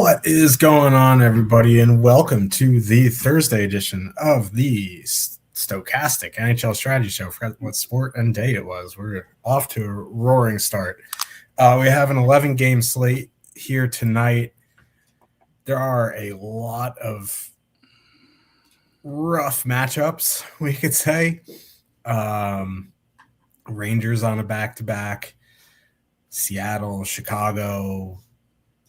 What is going on, everybody, and welcome to the Thursday edition of the Stokastic NHL Strategy Show. I forgot what sport and day it was. We're off to a roaring start. We have an 11-game slate here tonight. There are a lot of rough matchups, we could say. Rangers on a back-to-back, Seattle, Chicago,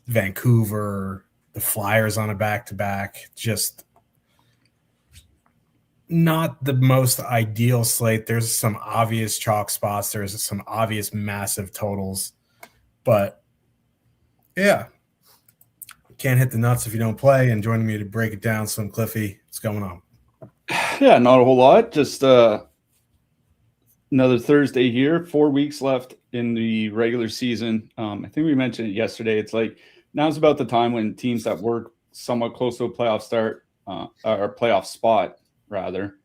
Vancouver, the Flyers on a back-to-back. Just not the most ideal slate. There's some obvious chalk spots. There's some obvious massive totals. But, yeah, can't hit the nuts if you don't play. And joining me to break it down, Slim Cliffy. What's going on? Yeah, not a whole lot. Just another Thursday here. 4 weeks left in the regular season. I think we mentioned it yesterday. It's like now's about the time when teams that work somewhat close to a playoff start or playoff spot, rather,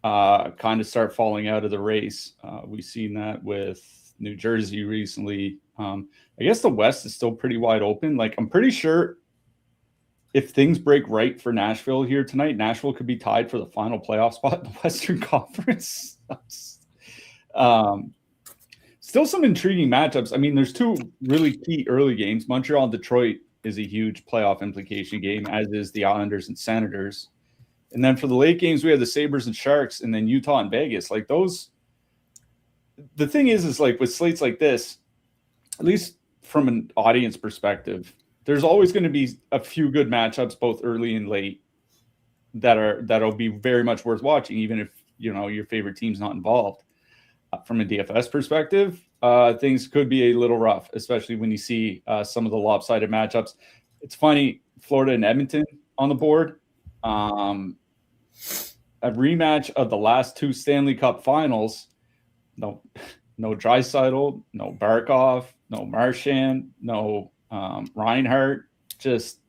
kind of start falling out of the race. We've seen that with New Jersey recently. I guess the West is still pretty wide open. Like, I'm pretty sure if things break right for Nashville here tonight, Nashville could be tied for the final playoff spot in the Western Conference. Still some intriguing matchups. I mean, there's two really key early games. Montreal and Detroit is a huge playoff implication game, as is the Islanders and Senators. And then for the late games, we have the Sabres and Sharks, and then Utah and Vegas. Like, those, the thing is like with slates like this, at least from an audience perspective, there's always going to be a few good matchups, both early and late, that'll be very much worth watching, even if, you know, your favorite team's not involved. From a DFS perspective, things could be a little rough, especially when you see some of the lopsided matchups. It's funny, Florida and Edmonton on the board. A rematch of the last two Stanley Cup finals. No Draisaitl, no Barkov, no Marchand, no Reinhart. Just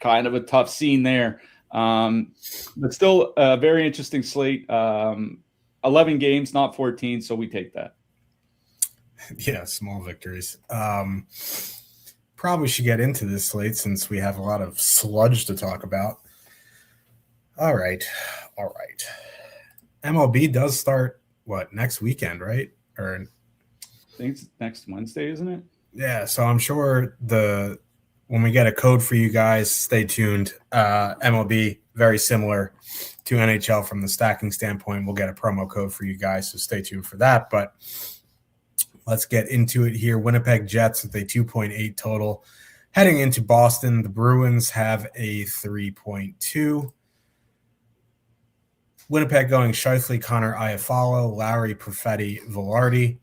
kind of a tough scene there. But still a very interesting slate. 11 games, not 14, so we take that. Yeah, small victories. Probably should get into this slate since we have a lot of sludge to talk about. All right. MLB does start, next weekend, right? Or I think it's next Wednesday, isn't it? Yeah, so I'm sure when we get a code for you guys, stay tuned. MLB, very similar to NHL from the stacking standpoint. We'll get a promo code for you guys, so stay tuned for that. But let's get into it here. Winnipeg Jets with a 2.8 total. Heading into Boston, the Bruins have a 3.2. Winnipeg going Scheifele, Connor, Iafallo, Lowry, Perfetti, Velarde.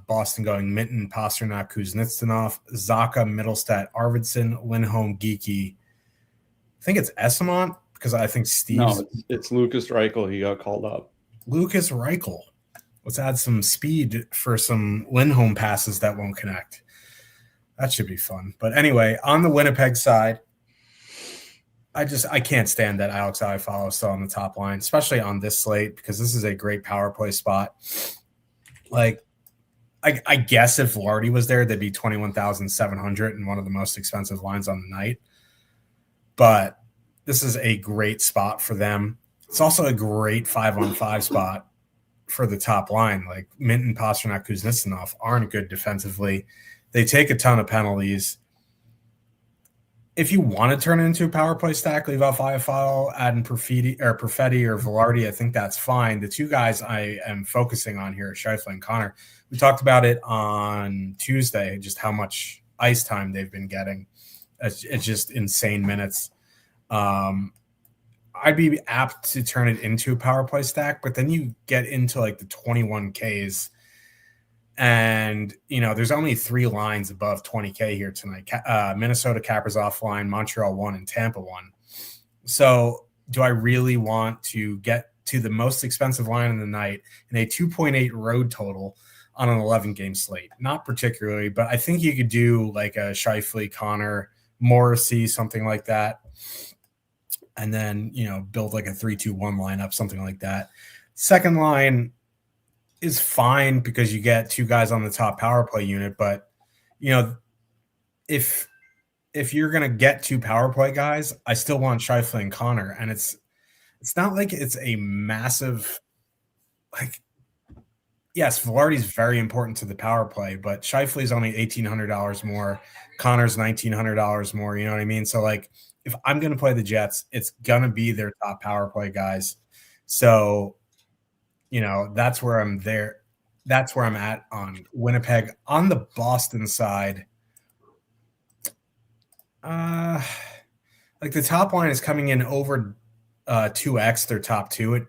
Boston going Minton, Pasternak, Kuznetsov, Zacha, Middlestat, Arvidsson, Lindholm, Geeky. I think it's Esamont because I think Steve's... No, it's Lucas Reichel. He got called up. Lucas Reichel. Let's add some speed for some Lindholm passes that won't connect. That should be fun. But anyway, on the Winnipeg side, I can't stand that Alex Iafallo is still on the top line, especially on this slate, because this is a great power play spot. Like, I guess if Velarde was there, they'd be 21,700 and one of the most expensive lines on the night. But this is a great spot for them. It's also a great 5-on-5 spot for the top line. Like, Minton, Pasternak, Kuznetsov aren't good defensively. They take a ton of penalties. If you want to turn it into a power play stack, leave off Iafallo, add in Perfetti or Velarde, I think that's fine. The two guys I am focusing on here are Scheifele and Connor. We talked about it on Tuesday, just how much ice time they've been getting. It's just insane minutes. I'd be apt to turn it into a power play stack, but then you get into like the 21Ks. And, you know, there's only 3 lines above 20K here tonight. Minnesota Kaprizov line, Montreal 1, and Tampa 1. So do I really want to get to the most expensive line in the night in a 2.8 road total on an 11-game slate? Not particularly, but I think you could do like a Scheifele, Connor, Morrissey, something like that. And then, you know, build like a 3-2-1 lineup, something like that. Second line is fine because you get 2 guys on the top power play unit. But, you know, if if you're gonna get 2 power play guys, I still want Scheifele and Connor, and it's not like it's a massive like. Yes, Velarde's very important to the power play, but Scheifele's only $1,800 more. Connor's $1,900 more. You know what I mean? So like, if I'm gonna play the Jets, it's gonna be their top power play guys. So, that's where I'm there. That's where I'm at on Winnipeg. On the Boston side, like the top line is coming in over 2x their top two at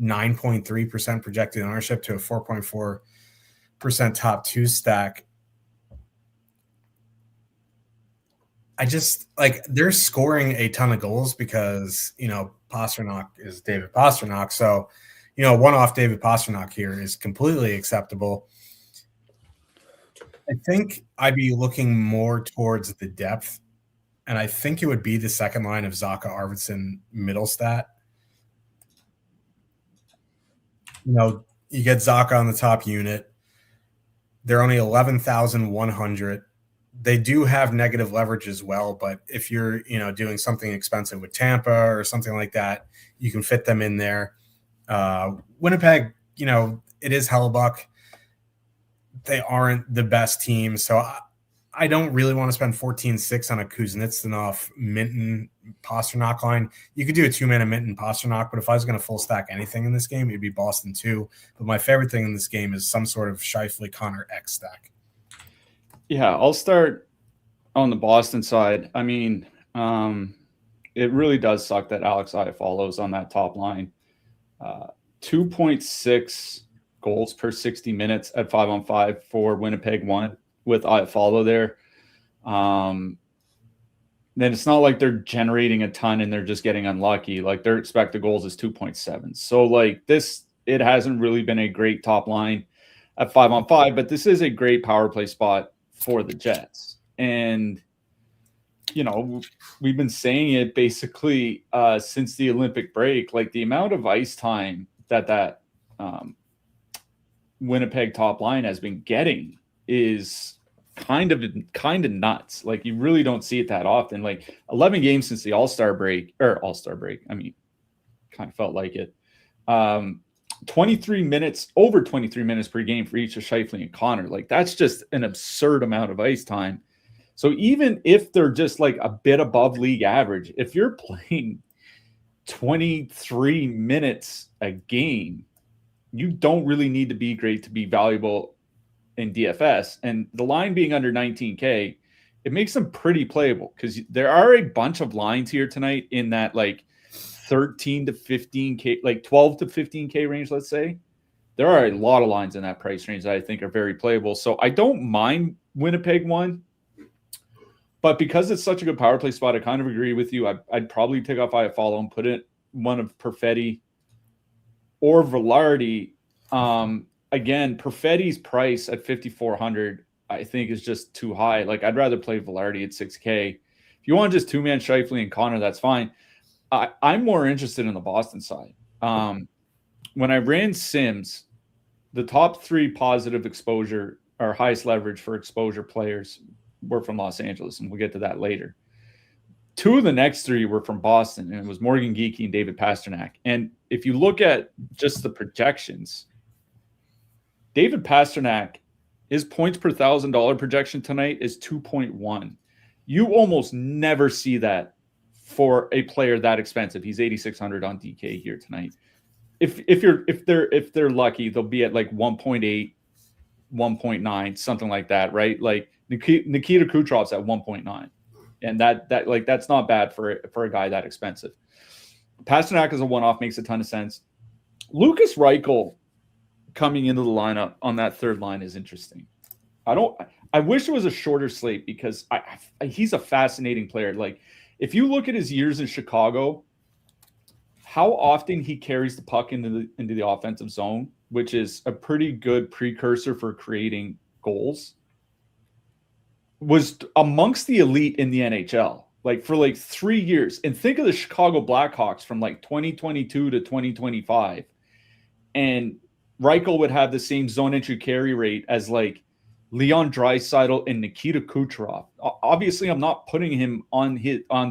9.3% projected ownership to a 4.4% top two stack. I just like they're scoring a ton of goals because, Pastrnak is David Pastrnak. So, one off David Pastrnak here is completely acceptable. I think I'd be looking more towards the depth, and I think it would be the second line of Zaka, Arvidsson, Middlestat. You get Zaka on the top unit. They're only 11,100. They do have negative leverage as well, but if you're, doing something expensive with Tampa or something like that, you can fit them in there. Winnipeg, it is Hellebuck. They aren't the best team, so I don't really want to spend 14.6 on a Kuznetsov, Minton, Pastrnak line. You could do a 2-man Minton, Pastrnak, but if I was going to full stack anything in this game, it'd be Boston too. But my favorite thing in this game is some sort of Scheifele, Connor X stack. Yeah, I'll start on the Boston side. I mean, it really does suck that Alex Iafallo's on that top line. 2.6 goals per 60 minutes at 5-on-5 for Winnipeg won with Iafallo there. Then it's not like they're generating a ton and they're just getting unlucky. Like their expected goals is 2.7. So like this, it hasn't really been a great top line at 5-on-5, but this is a great power play spot for the Jets. And, we've been saying it basically since the Olympic break, like the amount of ice time that Winnipeg top line has been getting is kind of nuts. Like you really don't see it that often. Like 11 games since the All-Star break. I mean, kind of felt like it. 23 minutes, over 23 minutes per game for each of Scheifele and Connor. Like that's just an absurd amount of ice time. So even if they're just like a bit above league average, if you're playing 23 minutes a game, you don't really need to be great to be valuable in DFS. And the line being under 19K, it makes them pretty playable because there are a bunch of lines here tonight in that like 13 to 15K, like 12 to 15K range, let's say. There are a lot of lines in that price range that I think are very playable. So I don't mind Winnipeg one, but because it's such a good power play spot, I kind of agree with you. I'd probably take off Iafallo and put it one of Perfetti or Velarde. Again, Perfetti's price at 5,400, I think is just too high. Like I'd rather play Velarde at 6K. If you want just 2-man Scheifele and Connor, that's fine. I'm more interested in the Boston side. When I ran Sims, the top 3 positive exposure or highest leverage for exposure players were from Los Angeles, and we'll get to that later. 2 of the next 3 were from Boston, and it was Morgan Geekie and David Pastrnak. And if you look at just the projections, David Pastrnak, his points per $1,000 projection tonight is 2.1. You almost never see that for a player that expensive. He's 8,600 on DK here tonight. If they're lucky, they'll be at like 1.8, 1.9, something like that, right? Like Nikita Kucherov's at 1.9, and that's not bad for a guy that expensive. Pastrnak as a one-off makes a ton of sense. Lucas Reichel coming into the lineup on that third line is interesting. I wish it was a shorter slate because he's a fascinating player. Like if you look at his years in Chicago, how often he carries the puck into the offensive zone, which is a pretty good precursor for creating goals, was amongst the elite in the NHL, like for like 3 years. And think of the Chicago Blackhawks from like 2022 to 2025. And Reichel would have the same zone entry carry rate as like Leon Draisaitl, and Nikita Kucherov. Obviously, I'm not putting him on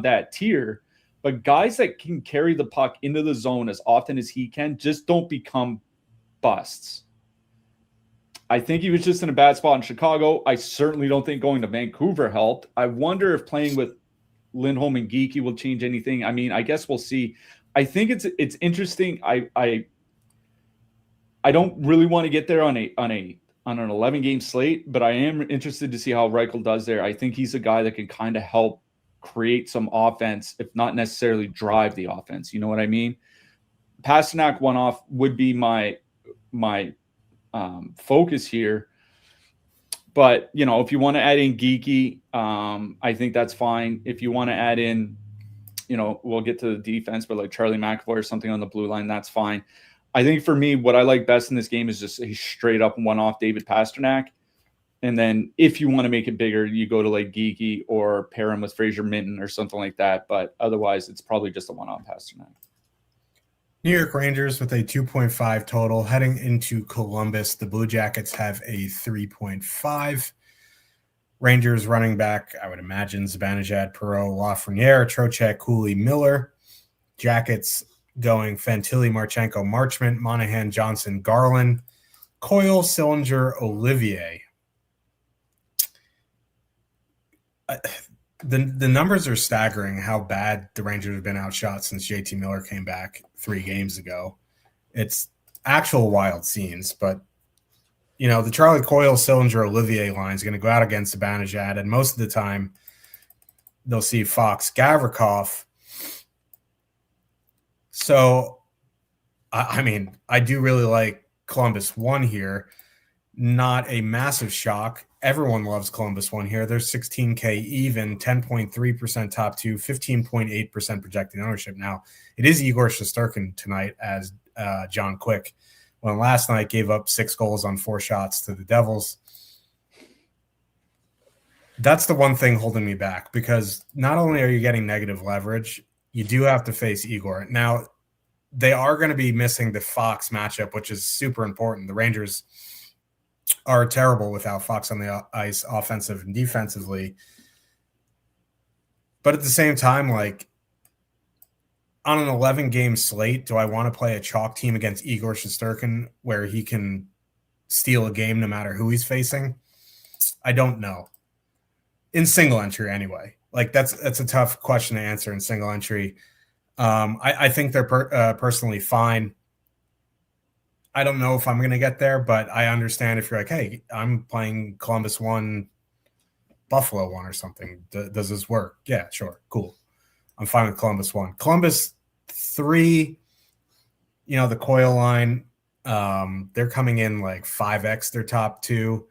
that tier, but guys that can carry the puck into the zone as often as he can just don't become busts. I think he was just in a bad spot in Chicago. I certainly don't think going to Vancouver helped. I wonder if playing with Lindholm and Geekie will change anything. I mean, I guess we'll see. I think it's interesting. I don't really want to get there on an 11-game slate, but I am interested to see how Reichel does there. I think he's a guy that can kind of help create some offense, if not necessarily drive the offense. You know what I mean? Pasternak one-off would be my focus here. But, you know, if you want to add in Geekie, I think that's fine. If you want to add in, you know, we'll get to the defense, but like Charlie McAvoy or something on the blue line, that's fine. I think for me, what I like best in this game is just a straight up one-off David Pasternak. And then if you want to make it bigger, you go to like Geekie or pair him with Fraser Minton or something like that. But otherwise, it's probably just a one-off Pasternak. New York Rangers with a 2.5 total heading into Columbus. The Blue Jackets have a 3.5. Rangers running back, I would imagine, Zibanejad, Perreault, Lafreniere, Trocheck, Cooley, Miller. Jackets going Fantilli, Marchenko, Marchment, Monahan, Johnson, Garland, Coyle, Sillinger, Olivier. The numbers are staggering how bad the Rangers have been outshot since JT Miller came back 3 games ago. It's actual wild scenes, but you know, the Charlie Coyle, Sillinger, Olivier line is going to go out against Zibanejad, and most of the time they'll see Fox, Gavrikov. So, I mean, I do really like Columbus 1 here. Not a massive shock. Everyone loves Columbus 1 here. They're 16K even, 10.3% top 2, 15.8% projected ownership. Now, it is Igor Shesterkin tonight as John Quick, when last night gave up 6 goals on 4 shots to the Devils. That's the one thing holding me back, because not only are you getting negative leverage, you do have to face Igor. Now, they are going to be missing the Fox matchup, which is super important. The Rangers are terrible without Fox on the ice, offensive and defensively. But at the same time, like, on an 11-game slate, do I want to play a chalk team against Igor Shesterkin where he can steal a game no matter who he's facing? I don't know. In single entry, anyway. Like, that's a tough question to answer in single entry. I think they're personally fine. I don't know if I'm going to get there, but I understand if you're like, hey, I'm playing Columbus 1, Buffalo 1 or something. Does this work? Yeah, sure. Cool. I'm fine with Columbus 1. Columbus 3, you know, the Coyle line, they're coming in like 5x their top 2,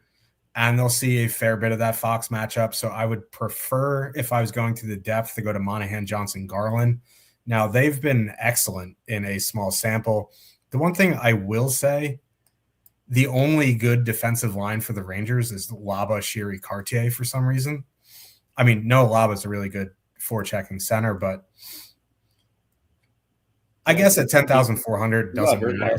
and they'll see a fair bit of that Fox matchup. So I would prefer, if I was going to the depth, to go to Monahan, Johnson, Garland. Now, they've been excellent in a small sample. The one thing I will say, the only good defensive line for the Rangers is Laba, Shiri, Cartier for some reason. I mean, no, Laba's a really good forechecking center, but I guess at 10,400 doesn't matter.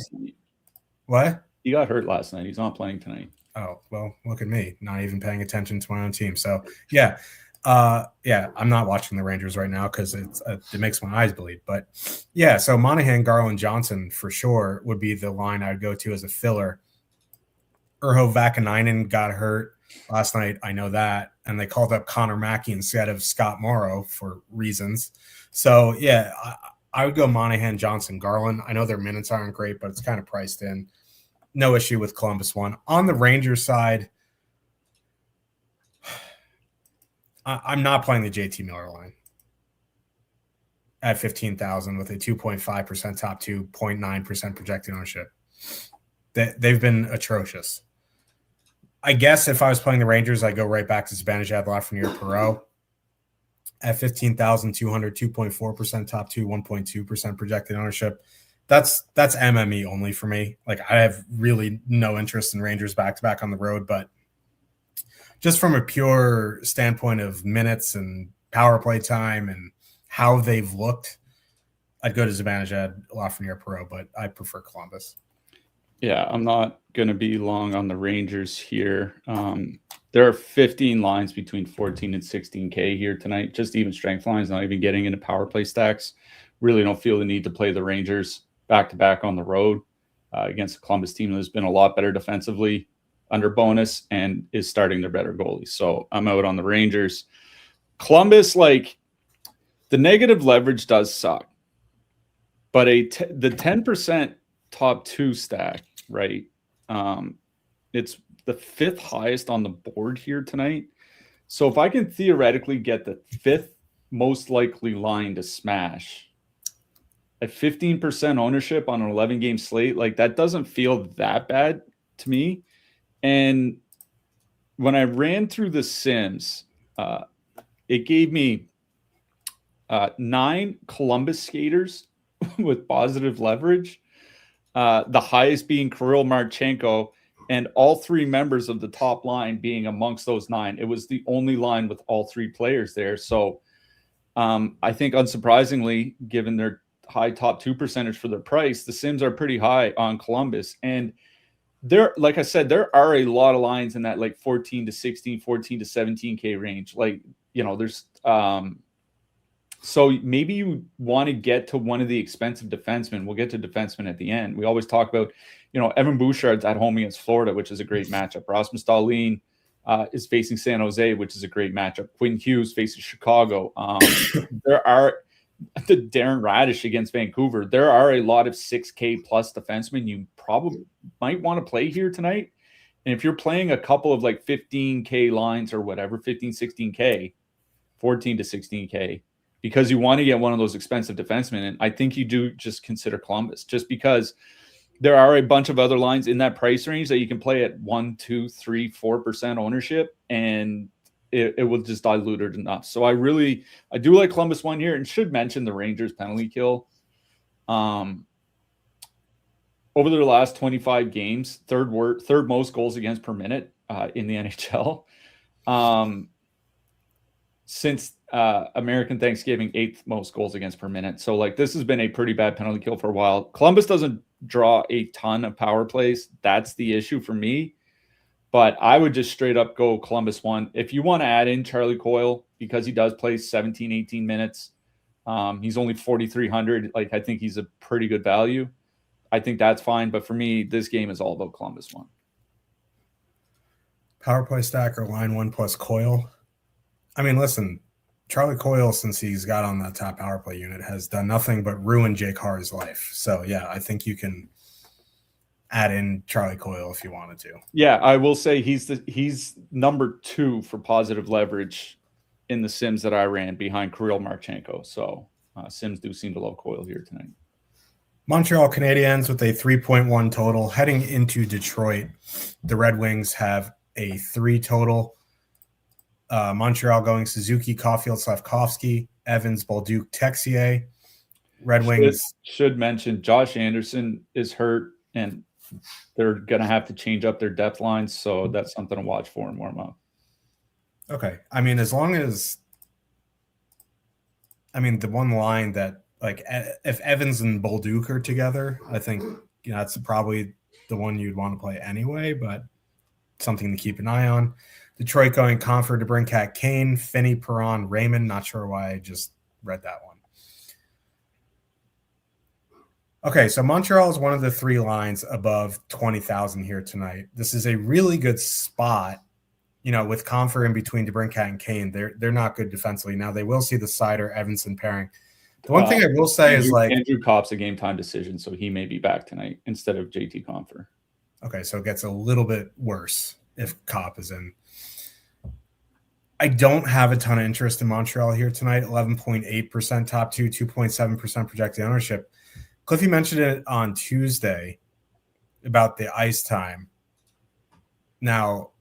What? He got hurt last night. He's not playing tonight. Oh, well, look at me, not even paying attention to my own team. So, yeah. I'm not watching the Rangers right now because it makes my eyes bleed. But, yeah, so Monahan, Garland, Johnson for sure would be the line I would go to as a filler. Urho Vakanainen got hurt last night. I know that. And they called up Connor Mackey instead of Scott Morrow for reasons. So, yeah, I would go Monahan, Johnson, Garland. I know their minutes aren't great, but it's kind of priced in. No issue with Columbus 1. On the Rangers side, I'm not playing the JT Miller line at 15,000 with a 2.5% top 2, 0.9% projected ownership. They've been atrocious. I guess if I was playing the Rangers, I'd go right back to Zibanejad, Lafreniere, Perreault at 15,200, 2.4% top 2, 1.2% projected ownership. That's MME only for me. Like, I have really no interest in Rangers back-to-back on the road, but just from a pure standpoint of minutes and power play time and how they've looked, I'd go to Zibanejad, Lafreniere, Perreault, but I prefer Columbus. Yeah, I'm not going to be long on the Rangers here. There are 15 lines between 14 and 16K here tonight. Just even strength lines, not even getting into power play stacks. Really don't feel the need to play the Rangers back-to-back on the road against a Columbus team that's been a lot better defensively under bonus and is starting their better goalies. So I'm out on the Rangers. Columbus, like, the negative leverage does suck. But the 10% top two stack, right? It's the fifth highest on the board here tonight. So if I can theoretically get the fifth most likely line to smash at 15% ownership on an 11-game slate, like, that doesn't feel that bad to me. And when I ran through the Sims, it gave me 9 Columbus skaters with positive leverage, the highest being Kirill Marchenko, and all 3 members of the top line being amongst those 9. It was the only line with all 3 players there. So I think, unsurprisingly, given their high top 2 percentage for their price, the Sims are pretty high on Columbus. And there, like I said, there are a lot of lines in that like 14 to 16, 14 to 17K range. Like, there's so maybe you want to get to one of the expensive defensemen. We'll get to defensemen at the end. We always talk about, Evan Bouchard's at home against Florida, which is a great matchup. Rasmus Dahlin is facing San Jose, which is a great matchup. Quinn Hughes faces Chicago. There are the Darren Radish against Vancouver. There are a lot of 6K plus defensemen you probably might want to play here tonight. And if you're playing a couple of like 15K lines or whatever, 15, 16K, 14 to 16K, because you want to get one of those expensive defensemen. And I think you do just consider Columbus, just because there are a bunch of other lines in that price range that you can play at 1, 2, 3, 4% ownership, and it will just dilute it enough. So I do like Columbus one here, and should mention the Rangers penalty kill. Over their last 25 games, third most goals against per minute in the NHL. Since American Thanksgiving, 8th most goals against per minute. So, like, this has been a pretty bad penalty kill for a while. Columbus doesn't draw a ton of power plays. That's the issue for me. But I would just straight up go Columbus one. If you want to add in Charlie Coyle, because he does play 17, 18 minutes, he's only 4,300. Like, I think he's a pretty good value. I think that's fine. But for me, this game is all about Columbus one. Power play stack or line one plus Coyle. I mean, listen, Charlie Coyle, since he's got on that top power play unit, has done nothing but ruin Jake Harr's life. So, yeah, I think you can add in Charlie Coyle if you wanted to. Yeah, I will say he's number 2 for positive leverage in the Sims that I ran behind Kirill Marchenko. So Sims do seem to love Coyle here tonight. Montreal Canadiens with a 3.1 total. Heading into Detroit, the Red Wings have a 3 total. Montreal going Suzuki, Caulfield, Slavkovsky, Evans, Bolduc, Texier. Red Wings. Should mention Josh Anderson is hurt, and they're going to have to change up their depth lines. So that's something to watch for and warm up. Okay. I mean, as long as, the one line that, like, if Evans and Bolduc are together, I think, that's probably the one you'd want to play anyway, but something to keep an eye on. Detroit going Comfort, DeBrincat, Kane, Finney, Perron, Raymond. Not sure why I just read that one. Okay, so Montreal is one of the 3 lines above 20,000 here tonight. This is a really good spot, with Comfort in between DeBrincat and Kane. They're not good defensively. Now, they will see the Sider-Evanson pairing. The one thing I will say is, like, Andrew Kopp's a game-time decision, so he may be back tonight instead of JT Compher. Okay, so it gets a little bit worse if Kopp is in. I don't have a ton of interest in Montreal here tonight. 11.8% top 2, 2.7% projected ownership. Cliffy mentioned it on Tuesday about the ice time. Now,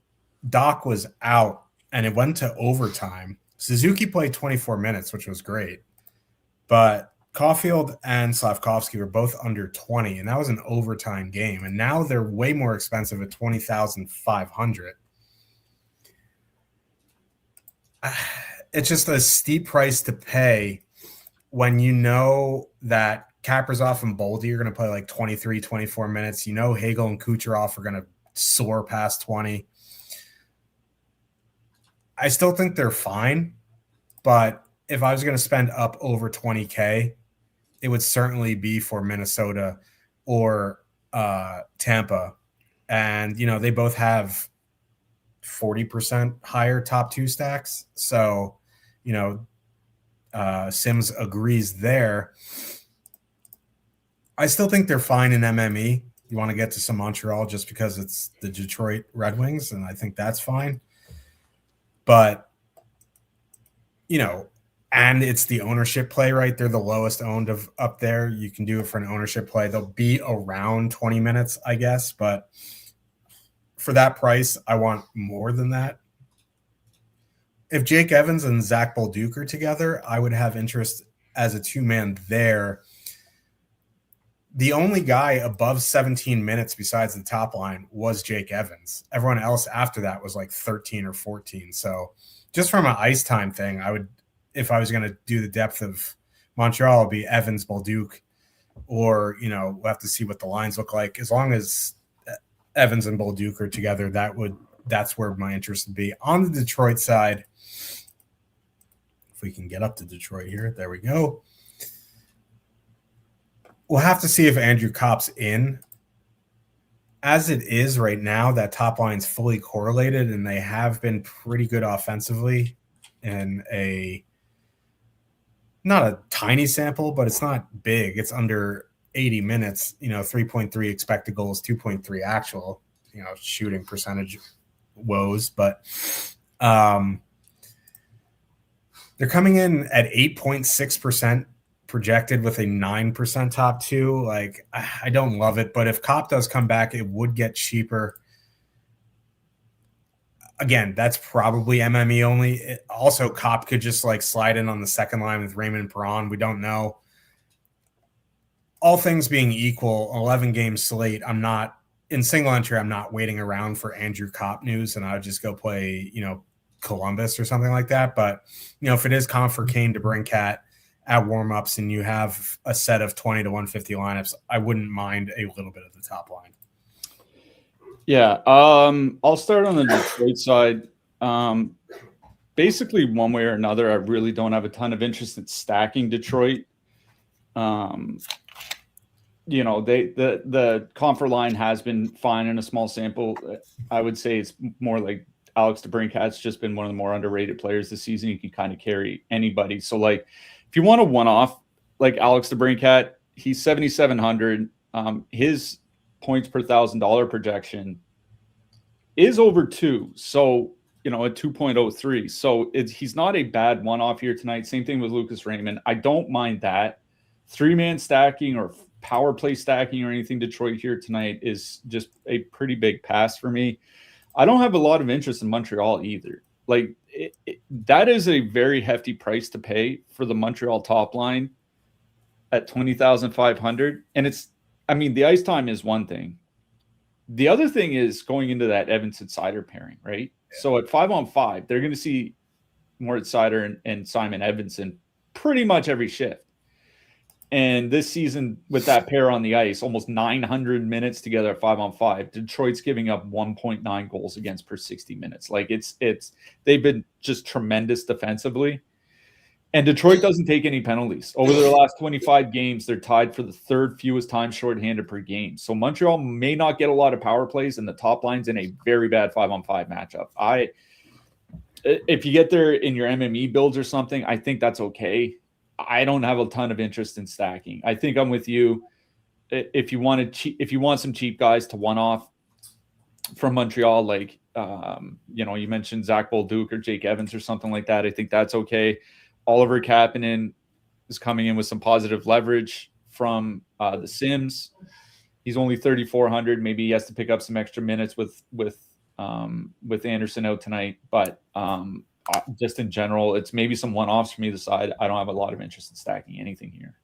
Doc was out, and it went to overtime. Suzuki played 24 minutes, which was great. But Caulfield and Slavkovsky were both under 20, and that was an overtime game. And now they're way more expensive at $20,500. It's just a steep price to pay when you know that Kaprizov and Boldy are going to play like 23, 24 minutes. You know, Hagel and Kucherov are going to soar past 20. I still think they're fine, but if I was going to spend up over 20K, it would certainly be for Minnesota or Tampa. And, you know, they both have 40% higher top two stacks. So, you know, Sims agrees there. I still think they're fine in MME. You want to get to some Montreal just because it's the Detroit Red Wings, and I think that's fine. But, you know, and it's the ownership play, right? They're the lowest owned of up there. You can do it for an ownership play. They'll be around 20 minutes, I guess. But for that price, I want more than that. If Jake Evans and Zach Bolduc are together, I would have interest as a two-man there. The only guy above 17 minutes besides the top line was Jake Evans. Everyone else after that was like 13 or 14. So just from an ice time thing, I would, if I was going to do the depth of Montreal, it'd be Evans, Bolduc, or, you know, we'll have to see what the lines look like. As long as Evans and Bolduc are together, that's where my interest would be. On the Detroit side, if we can get up to Detroit here, there we go. We'll have to see if Andrew Kopp's in. As it is right now, that top line's fully correlated, and they have been pretty good offensively in not a tiny sample, but it's not big. It's under 80 minutes, you know, 3.3 expected goals, 2.3 actual, you know, shooting percentage woes. But they're coming in at 8.6% projected with a 9% top two. Like, I don't love it, but if Kopp does come back, it would get cheaper. Again, that's probably MME only. Also, Kopp could just like slide in on the second line with Raymond Perron. We don't know. All things being equal, 11-game slate, I'm not in single entry. I'm not waiting around for Andrew Kopp news, and I would just go play, you know, Columbus or something like that. But, you know, if it is Confer Kane to bring Cat at warm-ups and you have a set of 20 to 150 lineups, I wouldn't mind a little bit of the top line. Yeah, I'll start on the Detroit side. Basically, one way or another, I really don't have a ton of interest in stacking Detroit. You know, the Confer line has been fine in a small sample. I would say it's more like Alex DeBrincat's just been one of the more underrated players this season. He can kind of carry anybody. So, like, if you want a one-off, like Alex DeBrincat, he's 7,700. His points per $1,000 projection is over 2. So, you know, at 2.03. So he's not a bad one-off here tonight. Same thing with Lucas Raymond. I don't mind that. 3-man stacking or power play stacking or anything Detroit here tonight is just a pretty big pass for me. I don't have a lot of interest in Montreal either. Like, that is a very hefty price to pay for the Montreal top line at 20,500. And it's, I mean, the ice time is one thing. The other thing is going into that Evanston Sider pairing, right? Yeah. So at 5-on-5, they're going to see Moritz Sider and Simon Edvinsson pretty much every shift. And this season, with that pair on the ice, almost 900 minutes together at 5-on-5, Detroit's giving up 1.9 goals against per 60 minutes. Like, they've been just tremendous defensively. And Detroit doesn't take any penalties. Over their last 25 games, they're tied for the third fewest time shorthanded per game. So Montreal may not get a lot of power plays, and the top line's in a very bad 5-on-5 matchup. If you get there in your MME builds or something, I think that's okay. I don't have a ton of interest in stacking. I think I'm with you. If you want some cheap guys to one-off from Montreal, like you know, you mentioned Zach Bolduc or Jake Evans or something like that, I think that's okay. Oliver Kapanen is coming in with some positive leverage from the Sims. He's only 3,400. Maybe he has to pick up some extra minutes with Anderson out tonight. But just in general, it's maybe some one-offs from either side. I don't have a lot of interest in stacking anything here.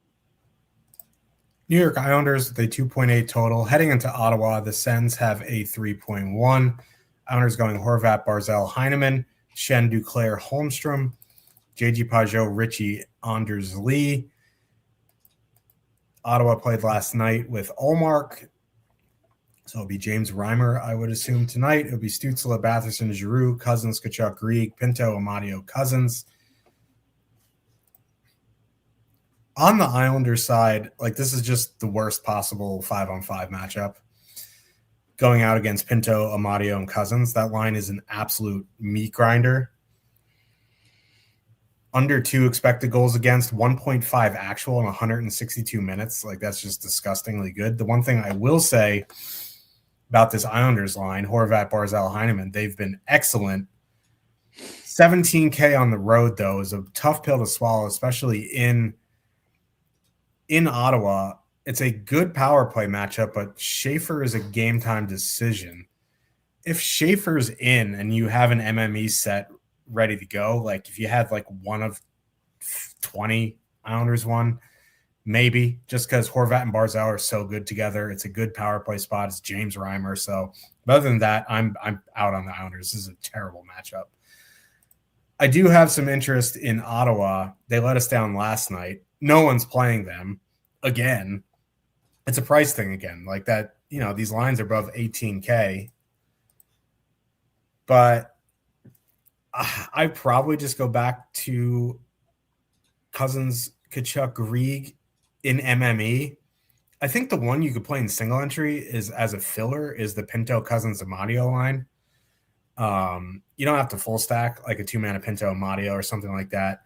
New York Islanders, with a 2.8 total. Heading into Ottawa, the Sens have a 3.1. Islanders going Horvat, Barzal, Heineman, Shen, Duclair, Holmstrom, JG Pajot, Richie, Anders Lee. Ottawa played last night with Ullmark. So it'll be James Reimer, I would assume, tonight. It'll be Stützle, Batherson, Giroux, Cousins, Tkachuk, Grieg, Pinto, Amadio, Cousins. On the Islanders side, like this is just the worst possible 5-on-5 matchup. Going out against Pinto, Amadio, and Cousins, that line is an absolute meat grinder. Under 2 expected goals against, 1.5 actual in 162 minutes. Like that's just disgustingly good. The one thing I will say about this Islanders line, Horvat, Barzal, Heineman, they've been excellent. 17K on the road, though, is a tough pill to swallow, especially in Ottawa. It's a good power play matchup, but Schaefer is a game time decision. If Schaefer's in and you have an MME set ready to go, like if you had like one of 20 Islanders won, maybe just because Horvat and Barzal are so good together. It's a good power play spot. It's James Reimer. So other than that, I'm out on the Islanders. This is a terrible matchup. I do have some interest in Ottawa. They let us down last night. No one's playing them again. It's a price thing again. Like that, you know, these lines are above 18K. But I probably just go back to Cousins, Tkachuk, Grieg in MME. I think the one you could play in single entry is as a filler is the Pinto, Cousins, Amadio line. You don't have to full stack like a 2-mana Pinto, Amadio or something like that.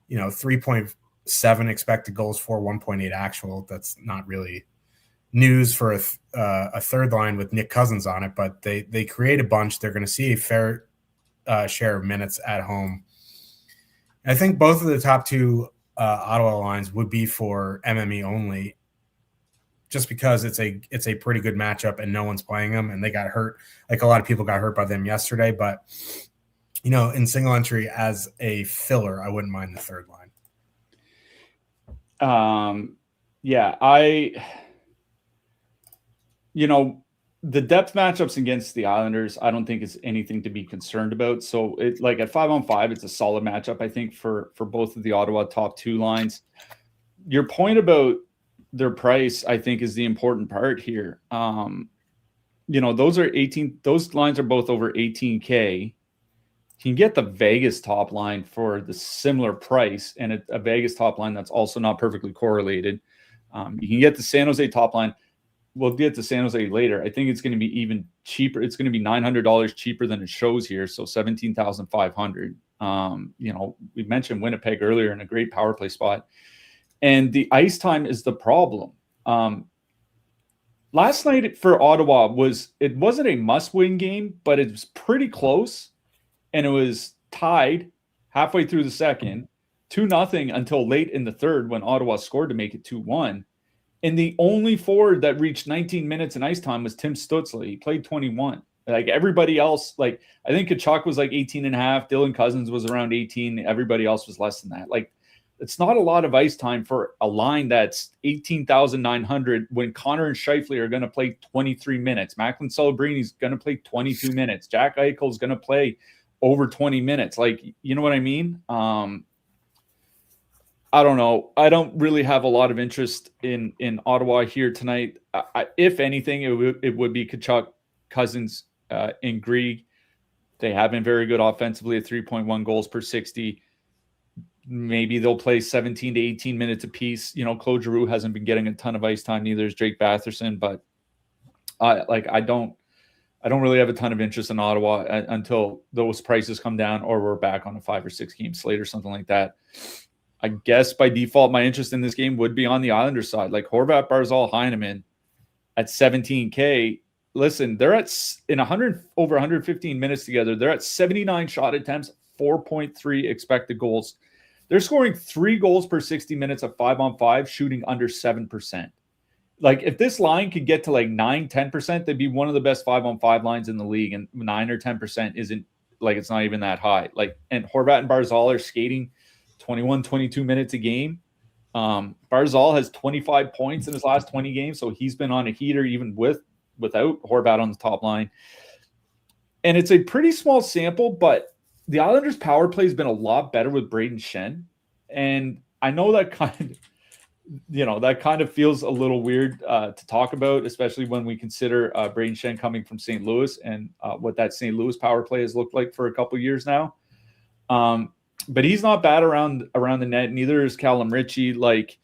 You know, 3.7 expected goals for 1.8 actual. That's not really news for a third line with Nick Cousins on it, but they create a bunch. They're going to see a fair share of minutes at home. I think both of the top 2 Ottawa lines would be for MME only, just because it's a pretty good matchup and no one's playing them, and they got hurt. Like a lot of people got hurt by them yesterday, but you know, in single entry as a filler, I wouldn't mind the third line. The depth matchups against the Islanders, I don't think is anything to be concerned about. So it like at 5-on-5, it's a solid matchup, I think, for both of the Ottawa top 2 lines. Your point about their price, I think, is the important part here. Those lines are both over 18K. You can get the Vegas top line for the similar price, and a Vegas top line that's also not perfectly correlated. You can get the San Jose top line. We'll get to San Jose later. I think it's going to be even cheaper. It's going to be $900 cheaper than it shows here, so $17,500. We mentioned Winnipeg earlier in a great power play spot, and the ice time is the problem. Last night for Ottawa wasn't a must-win game, but it was pretty close, and it was tied halfway through the second, 2-0 until late in the third when Ottawa scored to make it 2-1. And the only forward that reached 19 minutes in ice time was Tim Stützle. He played 21. Like everybody else, like I think Tkachuk was like 18 and a half. Dylan Cousins was around 18. Everybody else was less than that. Like it's not a lot of ice time for a line that's 18,900 when Connor and Scheifele are going to play 23 minutes. Macklin Celebrini's going to play 22 minutes. Jack Eichel's going to play over 20 minutes. Like, you know what I mean? I don't know. I don't really have a lot of interest in Ottawa here tonight. If anything, it would be Tkachuk, Cousins, and Grieg. They have been very good offensively at 3.1 goals per 60. Maybe they'll play 17 to 18 minutes apiece. Claude Giroux hasn't been getting a ton of ice time. Neither is Drake Batherson. But I don't really have a ton of interest in Ottawa until those prices come down or we're back on a 5 or 6 game slate or something like that. I guess by default, my interest in this game would be on the Islanders side. Like Horvat, Barzal, Heineman at 17K. Listen, they're in over 115 minutes together. They're at 79 shot attempts, 4.3 expected goals. They're scoring 3 goals per 60 minutes at 5-on-5, shooting under 7%. Like if this line could get to like 9-10%, they'd be one of the best 5-on-5 lines in the league. And 9 or 10% isn't like, it's not even that high. Like, and Horvat and Barzal are skating 21, 22 minutes a game. Barzal has 25 points in his last 20 games, so he's been on a heater even without Horvat on the top line. And it's a pretty small sample, but the Islanders' power play has been a lot better with Braden Shen. And I know that kind of that kind of feels a little weird to talk about, especially when we consider Braden Shen coming from St. Louis and what that St. Louis power play has looked like for a couple years now. But he's not bad around the net. Neither is Callum Ritchie. Like,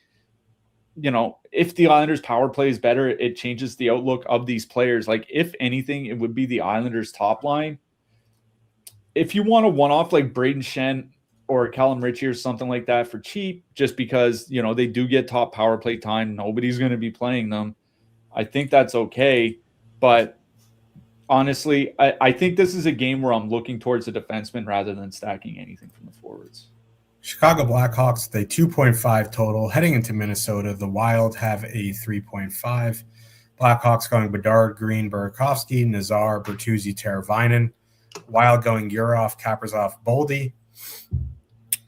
if the Islanders power play is better, it changes the outlook of these players. Like, if anything, it would be the Islanders top line. If you want a one-off like Braden Shen or Callum Ritchie or something like that for cheap, just because, they do get top power play time, nobody's going to be playing them, I think that's okay. But honestly, I think this is a game where I'm looking towards the defenseman rather than stacking anything from the forwards. Chicago Blackhawks with a 2.5 total. Heading into Minnesota, the Wild have a 3.5. Blackhawks going Bedard, Green, Burakovsky, Nazar, Bertuzzi, Teravainen. Wild going Urov, Kaprizov, Boldy.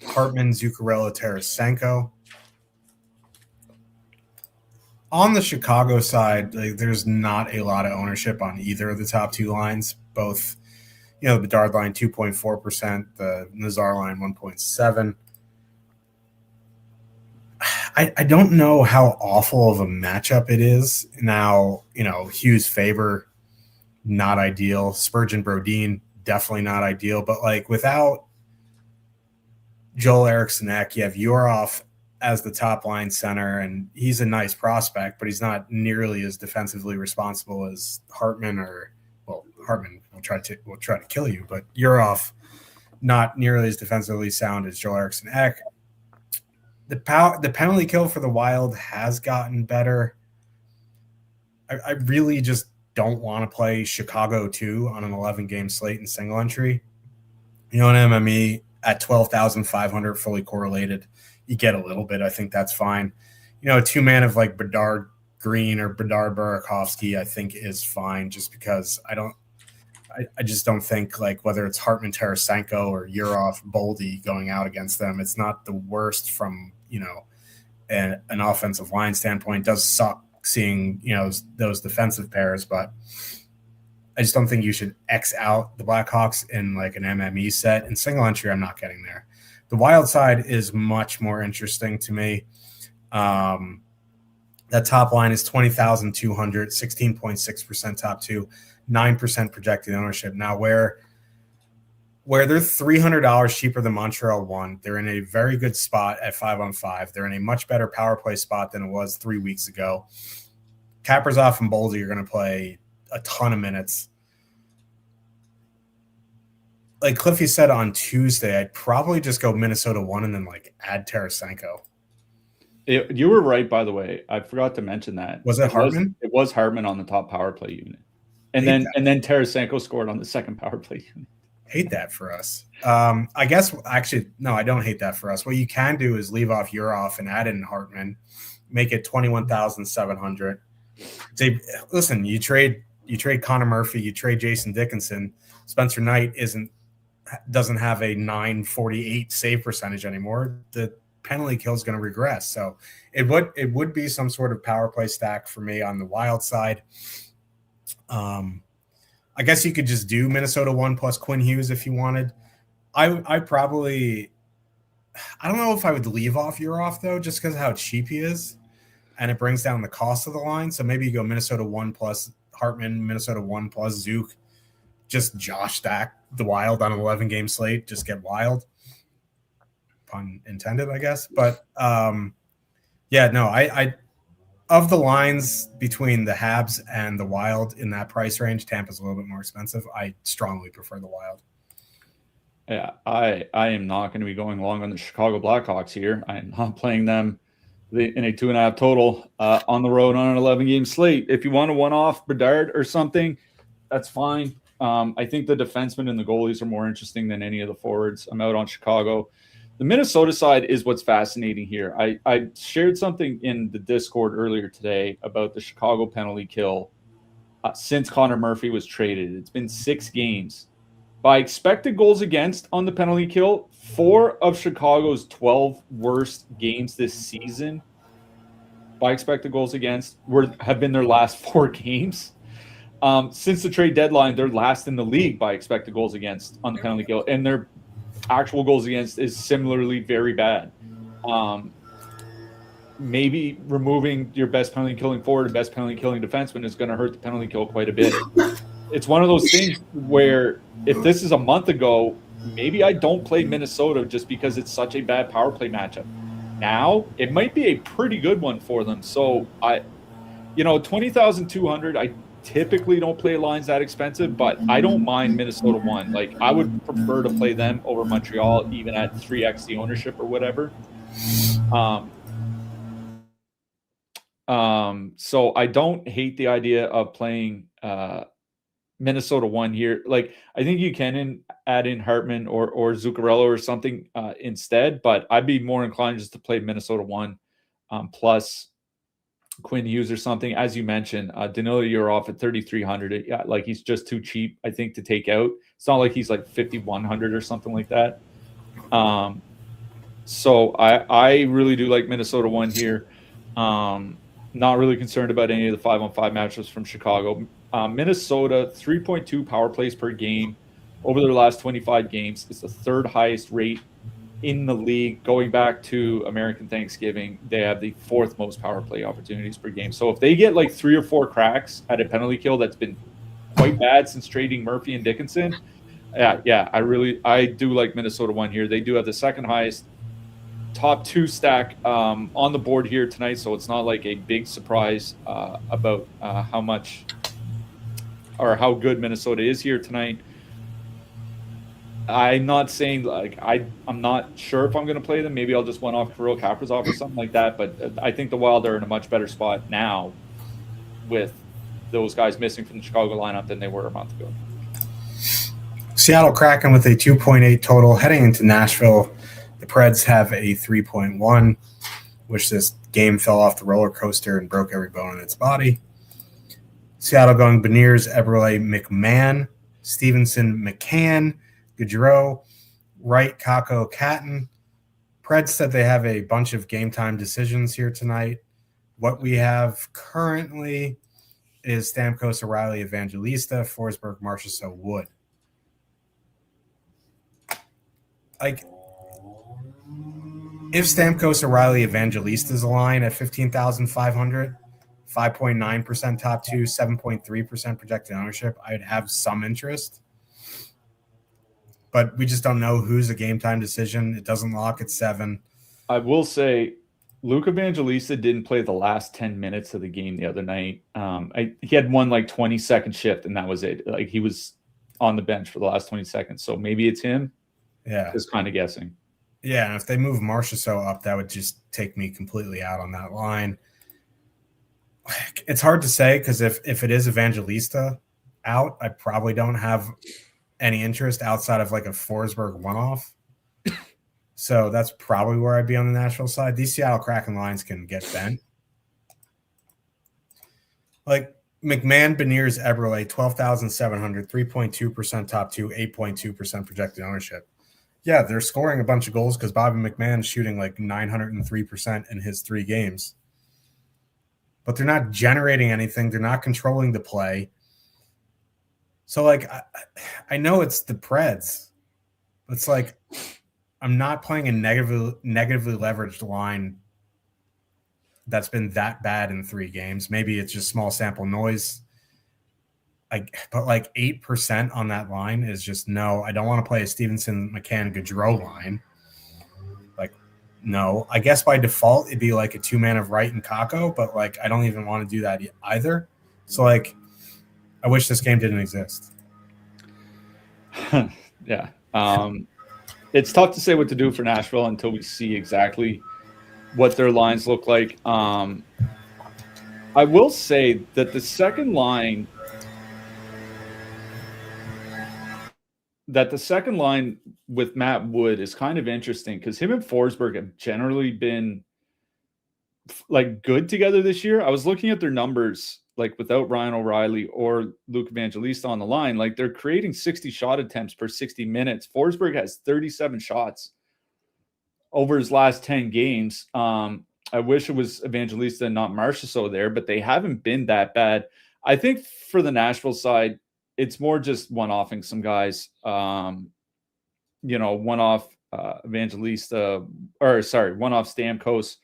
Hartman, Zuccarello, Tarasenko. On the Chicago side, there's not a lot of ownership on either of the top two lines. Both, the Bedard line 2.4%, the Nazar line 1.7%. I don't know how awful of a matchup it is. Now, Hughes Faber, not ideal. Spurgeon Brodin, definitely not ideal. But without Joel Eriksson-Ek, you have Urov as the top line center, and he's a nice prospect, but he's not nearly as defensively responsible as Hartman Hartman will try to kill you, but Urov not nearly as defensively sound as Joel Eriksson-Ek. The penalty kill for the Wild has gotten better. I really just don't want to play Chicago 2 on an 11-game slate in single entry. An MME at 12,500 fully correlated, you get a little bit. I think that's fine. A two-man of Bedard Green or Bedard Burakovsky, I think is fine, just because I just don't think whether it's Hartman, Tarasenko, or Urov, Boldy going out against them, it's not the worst from an offensive line standpoint. It does suck seeing those defensive pairs, but I just don't think you should X out the Blackhawks in an MME set. In single entry, I'm not getting there. The Wild side is much more interesting to me. That top line is 20,200, 16.6% top two, 9% projected ownership. Now, where they're $300 cheaper than Montreal 1, they're in a very good spot at 5-on-5. They're in a much better power play spot than it was 3 weeks ago. Kaprizov and Boldy are going to play a ton of minutes. Like Cliffy said on Tuesday, I'd probably just go Minnesota 1 and then add Tarasenko. You were right, by the way. I forgot to mention that. Was it Hartman? It was Hartman on the top power play unit. And then Tarasenko scored on the second power play unit. Hate that for us. I guess actually no, I don't hate that for us. What you can do is leave off Urov and add in Hartman, make it 21,700. Listen, you trade Connor Murphy, you trade Jason Dickinson. Spencer Knight doesn't have a 948 save percentage anymore. The penalty kill is going to regress. So it would be some sort of power play stack for me on the Wild side. I guess you could just do Minnesota 1 plus Quinn Hughes if you wanted. I don't know if I would leave off Urov though, just because of how cheap he is, and it brings down the cost of the line. So maybe you go Minnesota 1 plus Hartman, Minnesota 1 plus Zook, just Josh stack the Wild on an 11-game slate. Just get wild, pun intended, I guess. But I of the lines between the Habs and the Wild in that price range, Tampa's a little bit more expensive. I strongly prefer the Wild. Yeah, I am not going to be going long on the Chicago Blackhawks here. I am not playing them in a 2.5 total on the road on an 11-game slate. If you want a one-off Bedard or something, that's fine. I think the defensemen and the goalies are more interesting than any of the forwards. I'm out on Chicago. The Minnesota side is what's fascinating here. I shared something in the Discord earlier today about the Chicago penalty kill since Connor Murphy was traded. It's been 6 games. By expected goals against on the penalty kill, 4 of Chicago's 12 worst games this season by expected goals against have been their last 4 games. Since the trade deadline, they're last in the league by expected goals against on the penalty kill, and their actual goals against is similarly very bad. maybe removing your best penalty killing forward and best penalty killing defenseman is going to hurt the penalty kill quite a bit. It's one of those things where if this is a month ago, maybe I don't play Minnesota just because it's such a bad power play matchup. Now it might be a pretty good one for them. So 20,200. I typically don't play lines that expensive, but I don't mind Minnesota 1. Like, I would prefer to play them over Montreal, even at 3x the ownership or whatever. So I don't hate the idea of playing Minnesota 1 here. Like, I think you can add in Hartman or Zuccarello or something instead, but I'd be more inclined just to play Minnesota 1 plus Quinn Hughes or something. As you mentioned, Danilo, you're off at 3,300. Like, he's just too cheap, I think, to take out. It's not like he's like 5,100 or something like that. So I really do like Minnesota 1 here. Not really concerned about any of the 5-on-5 matchups from Chicago. Minnesota, 3.2 power plays per game over their last 25 games. It's the third highest rate in the league. Going back to American Thanksgiving, they have the fourth most power play opportunities per game. So if they get like 3 or 4 cracks at a penalty kill that's been quite bad since trading Murphy and Dickinson, I do like Minnesota 1 here. They do have the second highest top 2 stack on the board here tonight, so it's not like a big surprise about how much or how good Minnesota is here tonight. I'm not saying like I'm not sure if I'm going to play them. Maybe I'll just one off Kirill Kaprizov or something like that. But I think the Wild are in a much better spot now with those guys missing from the Chicago lineup than they were a month ago. Seattle Kraken with a 2.8 total heading into Nashville. The Preds have a 3.1, which this game fell off the roller coaster and broke every bone in its body. Seattle going Beniers, Eberle, McMahon, Stevenson, McCann, Gaudreau, Wright, Kakko, Catton. Preds said they have a bunch of game time decisions here tonight. What we have currently is Stamkos, O'Reilly, Evangelista, Forsberg, Marchessault, Wood. Like, if Stamkos, O'Reilly, Evangelista is a line at 15,500, 5.9% top 2, 7.3% projected ownership, I'd have some interest. But we just don't know who's a game time decision. It doesn't lock at 7. I will say Luke Evangelista didn't play the last 10 minutes of the game the other night. He had one like 20-second shift, and that was it. Like, he was on the bench for the last 20 seconds. So maybe it's him. Yeah. Just kind of guessing. Yeah, and if they move Marchessault up, that would just take me completely out on that line. It's hard to say because if it is Evangelista out, I probably don't have any interest outside of like a Forsberg one-off. So that's probably where I'd be on the Nashville side. These Seattle Kraken lines can get bent. Like McMahon, Beniers, Eberle, 12,700, 3.2% top 2, 8.2% projected ownership. Yeah, they're scoring a bunch of goals because Bobby McMahon's shooting like 903% in his 3 games. But they're not generating anything. They're not controlling the play. So, like, I know it's the Preds. It's like I'm not playing a negatively leveraged line that's been that bad in 3 games. Maybe it's just small sample noise. But like 8% on that line is just no. I don't want to play a Stevenson, McCann, Gaudreau line. Like, no. I guess by default it'd be like a 2-man of Wright and Kakko, but like I don't even want to do that either. So like, I wish this game didn't exist. Yeah. It's tough to say what to do for Nashville until we see exactly what their lines look like. I will say that the second line with Matt Wood is kind of interesting because him and Forsberg have generally been like good together this year. I was looking at their numbers, like without Ryan O'Reilly or Luke Evangelista on the line, like they're creating 60 shot attempts per 60 minutes. Forsberg has 37 shots over his last 10 games. I wish it was Evangelista and not Marchessault there, but they haven't been that bad. I think for the Nashville side, it's more just one-offing some guys, one-off Evangelista, one-off Stamkos,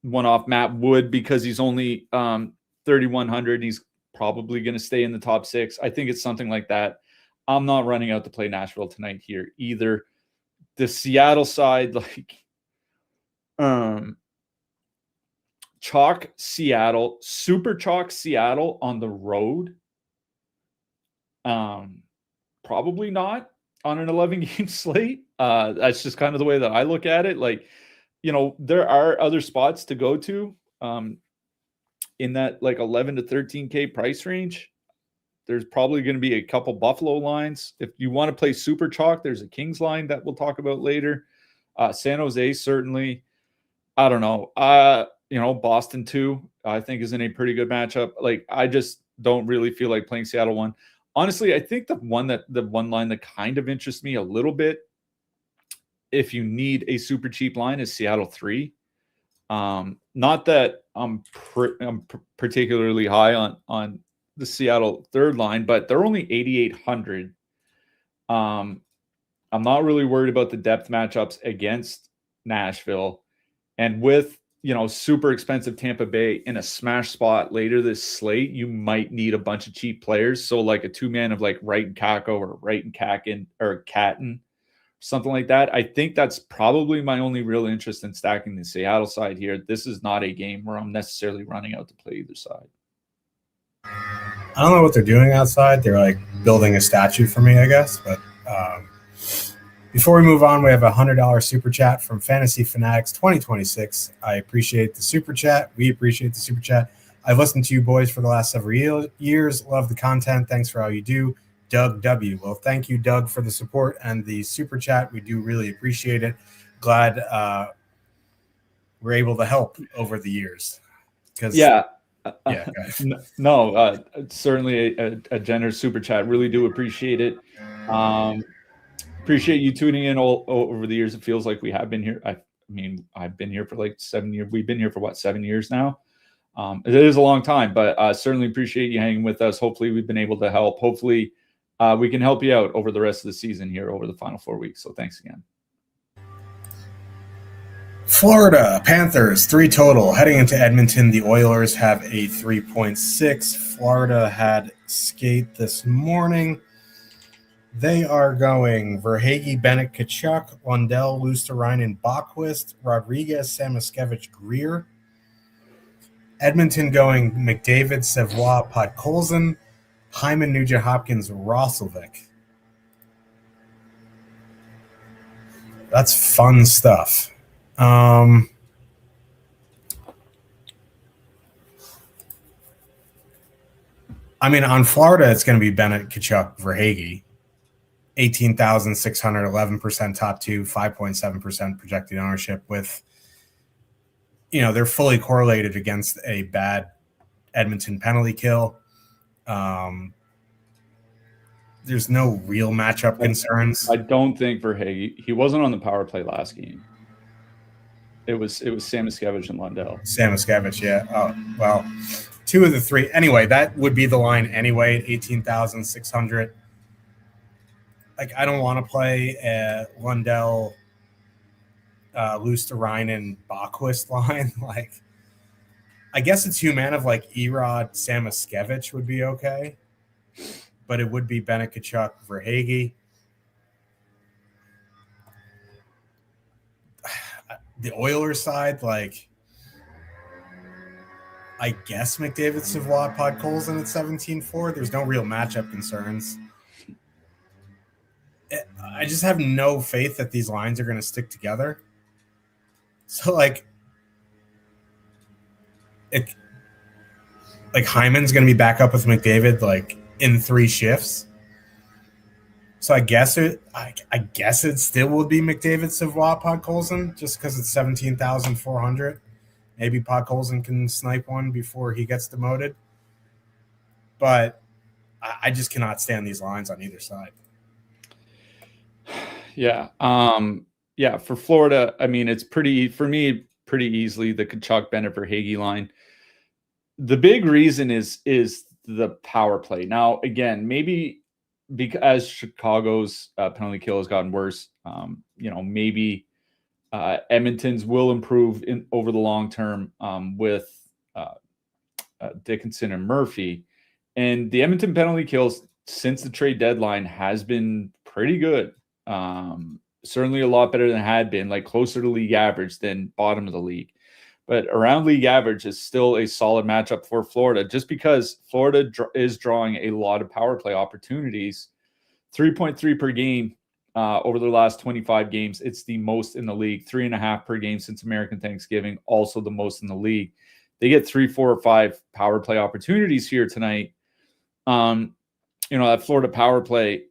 one off Matt Wood because he's only 3,100. He's probably going to stay in the top 6. I think it's something like that. I'm not running out to play Nashville tonight here either. The Seattle side, chalk Seattle, super chalk Seattle on the road. Probably not on an 11-game slate. That's just kind of the way that I look at it. There are other spots to go to in that 11 to 13K price range. There's probably going to be a couple Buffalo lines. If you want to play super chalk, there's a Kings line that we'll talk about later. San Jose, certainly. I don't know. Boston too, I think is in a pretty good matchup. I just don't really feel like playing Seattle 1. Honestly, I think the one line that kind of interests me a little bit, if you need a super cheap line, is Seattle 3. Not that I'm particularly high on the Seattle third line, but they're only 8,800. I'm not really worried about the depth matchups against Nashville, and with super expensive Tampa Bay in a smash spot later this slate, you might need a bunch of cheap players. So a 2-man of Wright and Kakko or Wright and Kakin or Catton, something like that. I think that's probably my only real interest in stacking the Seattle side here. This is not a game where I'm necessarily running out to play either side. I don't know what they're doing outside. They're building a statue for me, I guess. But before we move on, we have a $100 super chat from Fantasy Fanatics 2026. I appreciate the super chat. We appreciate the super chat. I've listened to you boys for the last several years. Love the content. Thanks for all you do. Doug W. Well, thank you, Doug, for the support and the super chat. We do really appreciate it. Glad we're able to help over the years. Certainly a generous super chat. Really do appreciate it. Appreciate you tuning in all over the years. It feels like we have been here. I've been here for 7 years. We've been here for 7 years now. It is a long time, but certainly appreciate you hanging with us. Hopefully we've been able to help. Hopefully we can help you out over the rest of the season here over the final 4 weeks. So thanks again. Florida Panthers 3 total. Heading into Edmonton, the Oilers have a 3.6. Florida had skate this morning. They are going Verhaeghe, Bennett, Tkachuk, Lundell, Luostarinen, Bachwist, Rodriguez, Samoskevich, Greer. Edmonton going McDavid, Savoie, Podkolzin, Hyman, Nugent Hopkins, Roslovic. That's fun stuff. On Florida, it's going to be Bennett, Tkachuk, Verhaeghe. 18,600, 11% top 2, 5.7% projected ownership with, they're fully correlated against a bad Edmonton penalty kill. There's no real matchup concerns. I don't think Verhaeghe, he wasn't on the power play last game. It was Samoskevich and Lundell. Samoskevich, yeah. Oh, well, 2 of the 3. Anyway, that would be the line anyway at 18,600. I don't want to play Lundell, Luostarinen, Bachwist line. I guess a 2-man of Erod, Samoskevich would be okay, but it would be Bennett, Tkachuk, Verhaeghe. The Oilers side, I guess McDavid, Savoie, Podkolzin at 17.4. There's no real matchup concerns. I just have no faith that these lines are going to stick together. So, Hyman's going to be back up with McDavid, in 3 shifts. So I guess it still would be McDavid, Savoie, Podkolzin, just because it's 17,400. Maybe Podkolzin can snipe one before he gets demoted. But I just cannot stand these lines on either side. Yeah. For Florida, it's pretty easily the Tkachuk, Bennett, Verhaeghe line. The big reason is the power play. Now, again, maybe because Chicago's penalty kill has gotten worse, maybe Edmonton's will improve over the long term with Dickinson and Murphy. And the Edmonton penalty kills since the trade deadline has been pretty good. Certainly a lot better than it had been, like closer to league average than bottom of the league. But around league average is still a solid matchup for Florida, just because Florida is drawing a lot of power play opportunities. 3.3 per game over the last 25 games. It's the most in the league. 3.5 per game since American Thanksgiving, also the most in the league. They get 3, 4, or 5 power play opportunities here tonight. That Florida power play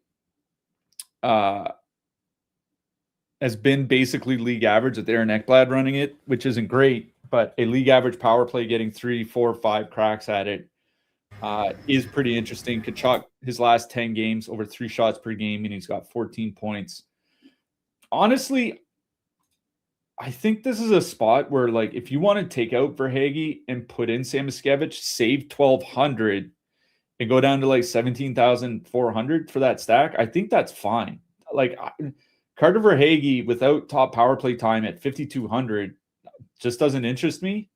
has been basically league average with Aaron Ekblad running it, which isn't great, but a league average power play getting 3, 4, 5 cracks at it is pretty interesting. Tkachuk, his last 10 games, over 3 shots per game, and he's got 14 points. Honestly, I think this is a spot where, like, if you want to take out Verhaeghe and put in Samoskevich, save 1,200 and go down to like 17,400 for that stack, I think that's fine. Like, Carter Verhaeghe without top power play time at 5,200 just doesn't interest me.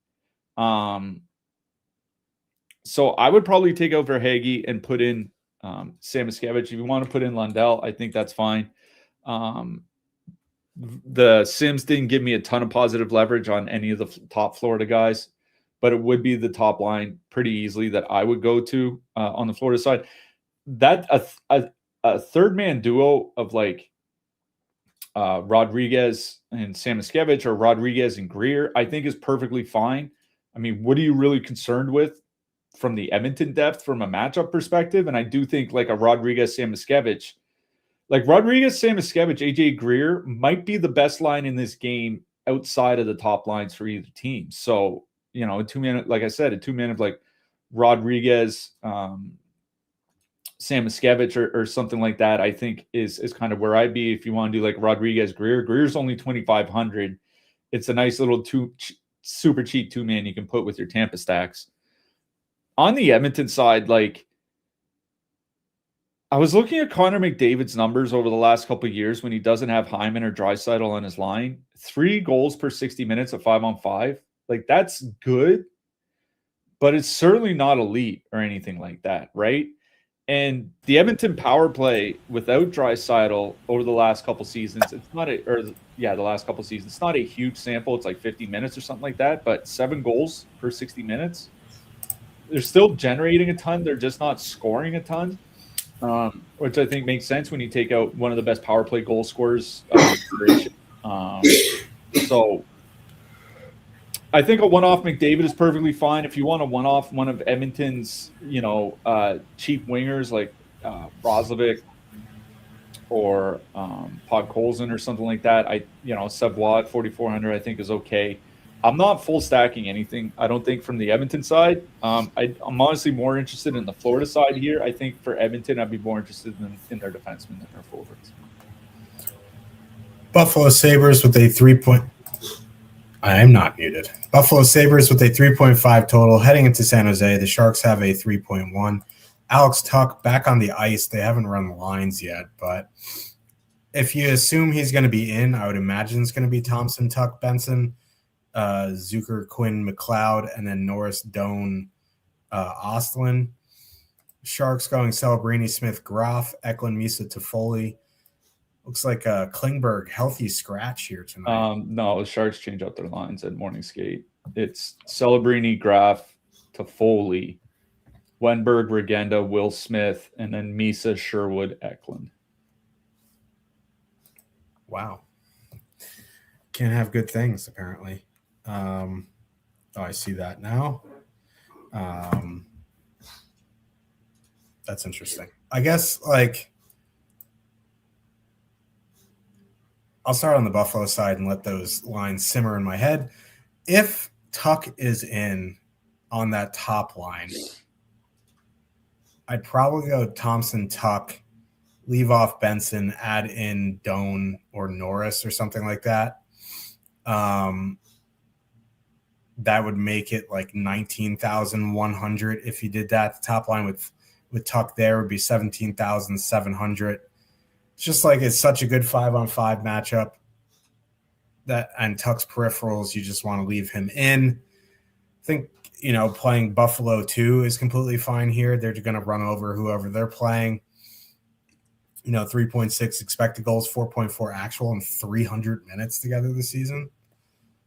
So I would probably take out Verhaeghe and put in Samoskevich. If you want to put in Lundell, I think that's fine. The Sims didn't give me a ton of positive leverage on any of the top Florida guys, but it would be the top line pretty easily that I would go to on the Florida side. That a third man duo of like Rodriguez and Samoskevich or Rodriguez and Greer, I think is perfectly fine. I mean, what are you really concerned with from the Edmonton depth from a matchup perspective? And I do think like a Rodriguez Samoskevich, like Rodriguez Samoskevich, AJ Greer might be the best line in this game outside of the top lines for either team. So, a 2-man, like I said, a 2-man of like Rodriguez, Samoskevich or something like that, I think is kind of where I'd be if you want to do like Rodriguez Greer. Greer's only 2,500. It's a nice little super cheap 2-man you can put with your Tampa stacks. On the Edmonton side, like, I was looking at Connor McDavid's numbers over the last couple of years when he doesn't have Hyman or Draisaitl on his line. 3 goals per 60 minutes at 5-on-5. Like, that's good, but it's certainly not elite or anything like that, right? And the Edmonton power play without Draisaitl over the last couple seasons, the last couple seasons, it's not a huge sample. It's like 50 minutes or something like that, but 7 goals per 60 minutes. They're still generating a ton. They're just not scoring a ton, which I think makes sense when you take out one of the best power play goal scorers. So I think a one-off McDavid is perfectly fine. If you want a one-off one of Edmonton's, cheap wingers like Roslovic or Podkolzin or something like that, Savoie at 4,400 I think is okay. I'm not full stacking anything, I don't think, from the Edmonton side. I'm honestly more interested in the Florida side here. I think for Edmonton, I'd be more interested in their defensemen than their forwards. Buffalo Sabres with a 3-point. I am not muted. Buffalo Sabres with a 3.5 total heading into San Jose. The Sharks have a 3.1. Alex Tuch back on the ice. They haven't run the lines yet, but if you assume he's going to be in, I would imagine it's going to be Thompson, Tuch, Benson, Zucker, Quinn, McLeod, and then Norris, Doan, Ostlin. Sharks going Celebrini, Smith, Groff, Eklund, Misa, Toffoli. Looks like a Klingberg healthy scratch here tonight. No, the Sharks change up their lines at morning skate. It's Celebrini, Graf, Toffoli, Wenberg, Regenda, Will Smith, and then Misa, Sherwood, Eklund. Wow. Can't have good things, apparently. I see that now. That's interesting. I guess, I'll start on the Buffalo side and let those lines simmer in my head. If Tuch is in on that top line, I'd probably go Thompson, Tuch, leave off Benson, add in Doan or Norris or something like that. That would make it like 19,100 if you did that. The top line with Tuch there would be 17,700. It's just like it's such a good 5-on-5 matchup. that and Tuck's peripherals, you just want to leave him in. I think, playing Buffalo too is completely fine here. They're going to run over whoever they're playing. 3.6 expected goals, 4.4 actual, and 300 minutes together this season.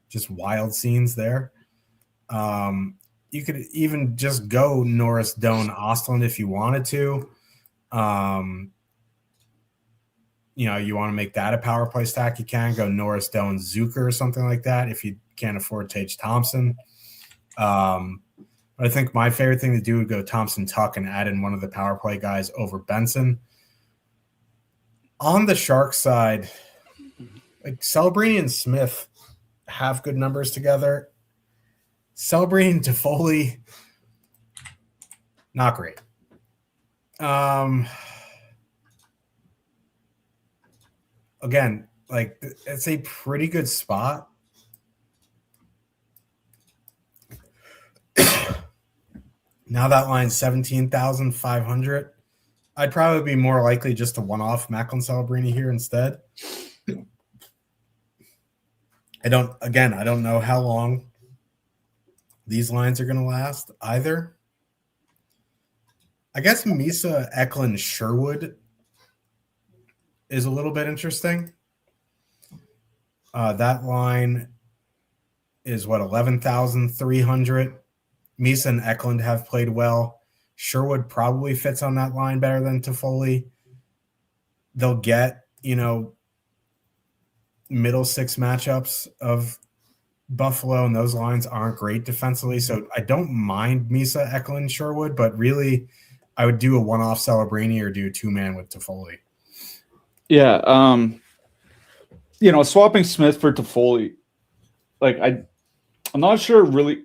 Just wild scenes there. You could even just go Norris, Doan, Ostland if you wanted to. You want to make that a power play stack, you can go Norris, Doan, Zucker or something like that if you can't afford Tage Thompson. But I think my favorite thing to do would go Thompson, Tuck, and add in one of the power play guys over Benson. On the Sharks side, like Celebrini and Smith have good numbers together. Celebrini and Toffoli, not great. Again, like it's a pretty good spot. Now that line's 17,500. I'd probably be more likely just to one-off Macklin Celebrini here instead. I don't know how long these lines are going to last either. I guess Misa, Eklund, Sherwood is a little bit interesting. That line is 11,300. Misa and Eklund have played well. Sherwood probably fits on that line better than Toffoli. They'll get, middle six matchups of Buffalo, and those lines aren't great defensively. So I don't mind Misa, Eklund, Sherwood, but really I would do a one-off Celebrini or do a two-man with Toffoli. Yeah. Swapping Smith for Toffoli, like I'm not sure really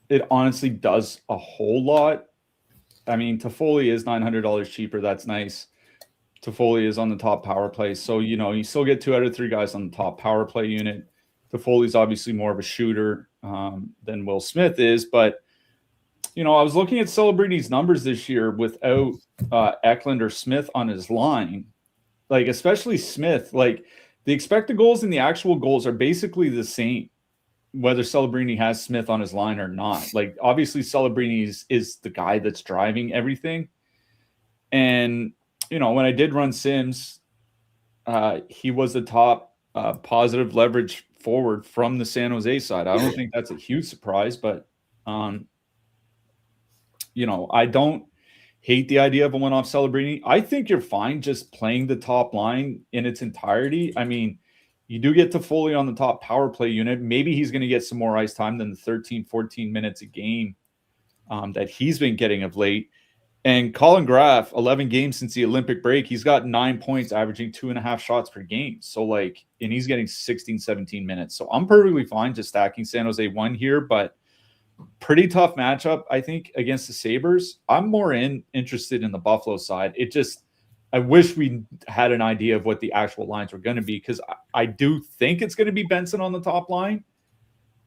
it honestly does a whole lot. I mean, Toffoli is $900 cheaper. That's nice. Toffoli is on the top power play. So, you still get 2 out of 3 guys on the top power play unit. Toffoli's obviously more of a shooter than Will Smith is. But, I was looking at Celebrini's numbers this year without Eklund or Smith on his line. Like, especially Smith, like the expected goals and the actual goals are basically the same, whether Celebrini has Smith on his line or not. Like, obviously Celebrini is the guy that's driving everything. And, when I did run Sims, he was the top positive leverage forward from the San Jose side. I don't think that's a huge surprise, but, I don't hate the idea of a one-off Celebrini. I think you're fine just playing the top line in its entirety. I mean, you do get Toffoli on the top power play unit. Maybe he's going to get some more ice time than the 13, 14 minutes a game that he's been getting of late. And Colin Graff, 11 games since the Olympic break, he's got 9 points, averaging 2.5 shots per game. So, and he's getting 16, 17 minutes. So I'm perfectly fine just stacking San Jose 1 here, but pretty tough matchup, I think, against the Sabres. I'm more interested in the Buffalo side. I wish we had an idea of what the actual lines were going to be, because I do think it's going to be Benson on the top line.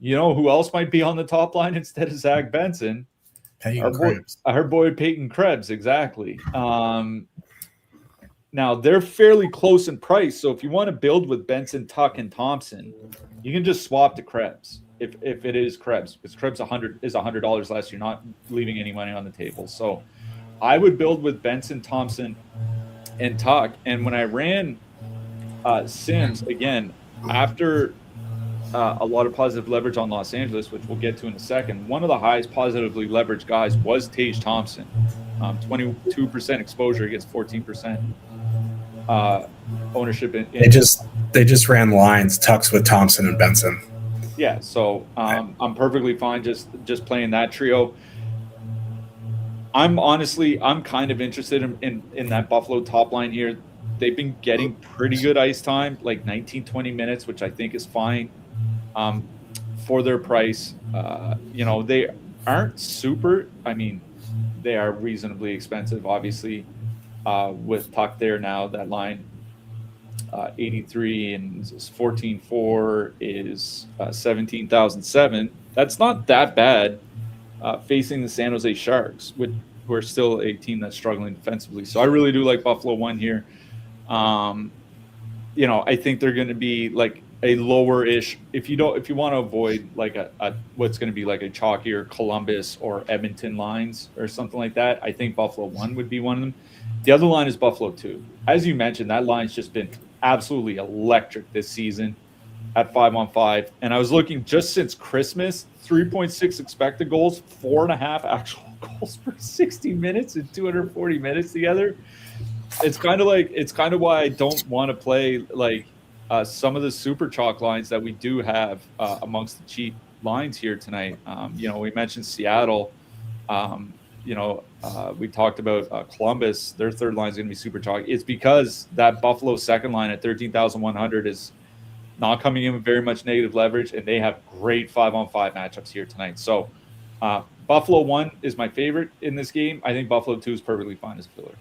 Who else might be on the top line instead of Zach Benson? Our boy Peyton Krebs, exactly. Now, they're fairly close in price, so if you want to build with Benson, Tuck, and Thompson, you can just swap to Krebs if it is Krebs, because Krebs is $100 less. You're not leaving any money on the table. So I would build with Benson, Thompson, and Tuck. And when I ran Sims, again, after a lot of positive leverage on Los Angeles, which we'll get to in a second, one of the highest positively leveraged guys was Tage Thompson. 22% exposure against 14% ownership. They just ran lines, Tucks with Thompson and Benson. Yeah, so I'm perfectly fine just playing that trio. I'm kind of interested in that Buffalo top line here. They've been getting pretty good ice time, like 19, 20 minutes, which I think is fine for their price. They aren't super. I mean, they are reasonably expensive, obviously, with Tuck there now. That line, 83 and 14.4 is 17,007. That's not that bad facing the San Jose Sharks, who are still a team that's struggling defensively. So I really do like Buffalo 1 here. I think they're going to be like a lower-ish, if you want to avoid like a what's going to be like a chalkier Columbus or Edmonton lines or something like that, I think Buffalo 1 would be one of them. The other line is Buffalo 2. As you mentioned, that line's just been absolutely electric this season at 5-on-5. And I was looking just since Christmas, 3.6 expected goals, 4.5 actual goals per 60 minutes and 240 minutes together. It's kind of why I don't want to play like some of the super chalk lines that we do have amongst the cheap lines here tonight. We mentioned Seattle. We talked about Columbus. Their third line is going to be super chalk. It's because that Buffalo second line at 13,100 is not coming in with very much negative leverage, and they have great 5-on-5 matchups here tonight. So Buffalo 1 is my favorite in this game. I think Buffalo 2 is perfectly fine as a filler.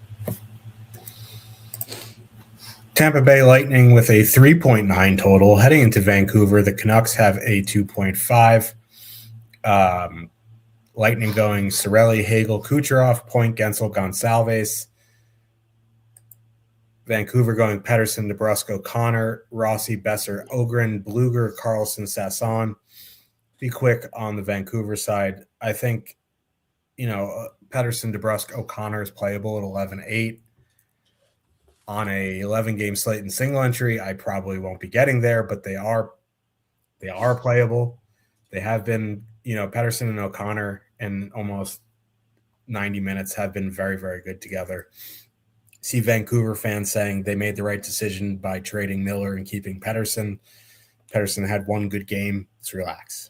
Tampa Bay Lightning with a 3.9 total. Heading into Vancouver, the Canucks have a 2.5. Lightning going Cirelli, Hagel, Kucherov, Point, Gensel, Gonçalves. Vancouver going Pettersson, DeBrusco, Connor, Rossi, Besser, Ogren, Bluger, Carlson, Sasson. Be quick on the Vancouver side. I think, Pettersson, DeBrusco, O'Connor is playable at 11-8. On a 11-game slate in single entry, I probably won't be getting there, but they are playable. They have been, Pettersson and O'Connor in almost 90 minutes have been very, very good together. See Vancouver fans saying they made the right decision by trading Miller and keeping Pettersson. Pettersson had one good game. Let's relax.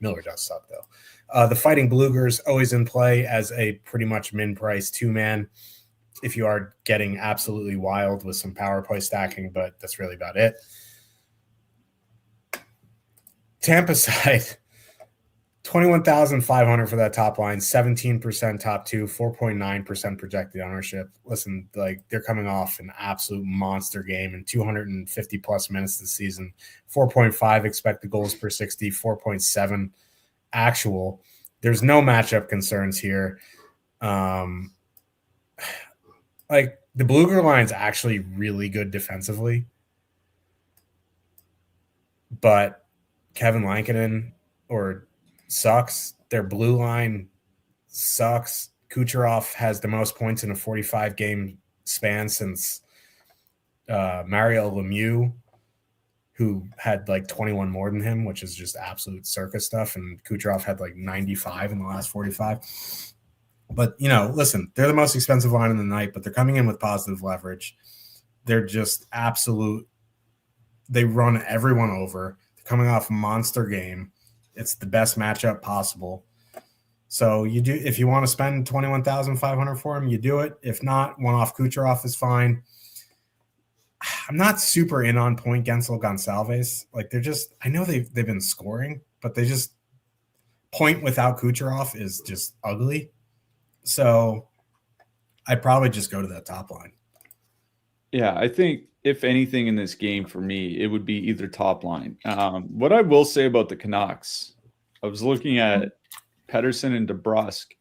Miller does suck, though. The Fighting Blugers always in play as a pretty much min-price two-man if you are getting absolutely wild with some power play stacking, but that's really about it. Tampa side, 21,500 for that top line, 17% top two, 4.9% projected ownership. Listen, they're coming off an absolute monster game in 250 plus minutes this season. 4.5 expected goals per 60, 4.7 actual. There's no matchup concerns here. The Bluger line's actually really good defensively, but Kevin Lankinen sucks. Their blue line sucks. Kucherov has the most points in a 45-game span since Mario Lemieux, who had 21 more than him, which is just absolute circus stuff. And Kucherov had 95 in the last 45. But, listen, they're the most expensive line in the night, but they're coming in with positive leverage. They're just absolute. They run everyone over. They're coming off a monster game. It's the best matchup possible. So you do, if you want to spend 21,500 for him, you do it. If not, one off Kucherov is fine. I'm not super in on Point, Gensel, Gonçalves. I know they've been scoring, but they just Point without Kucherov is just ugly. So I'd probably just go to that top line. Yeah, I think if anything in this game for me, it would be either top line. What I will say about the Canucks, I was looking at Pettersson and DeBrusque.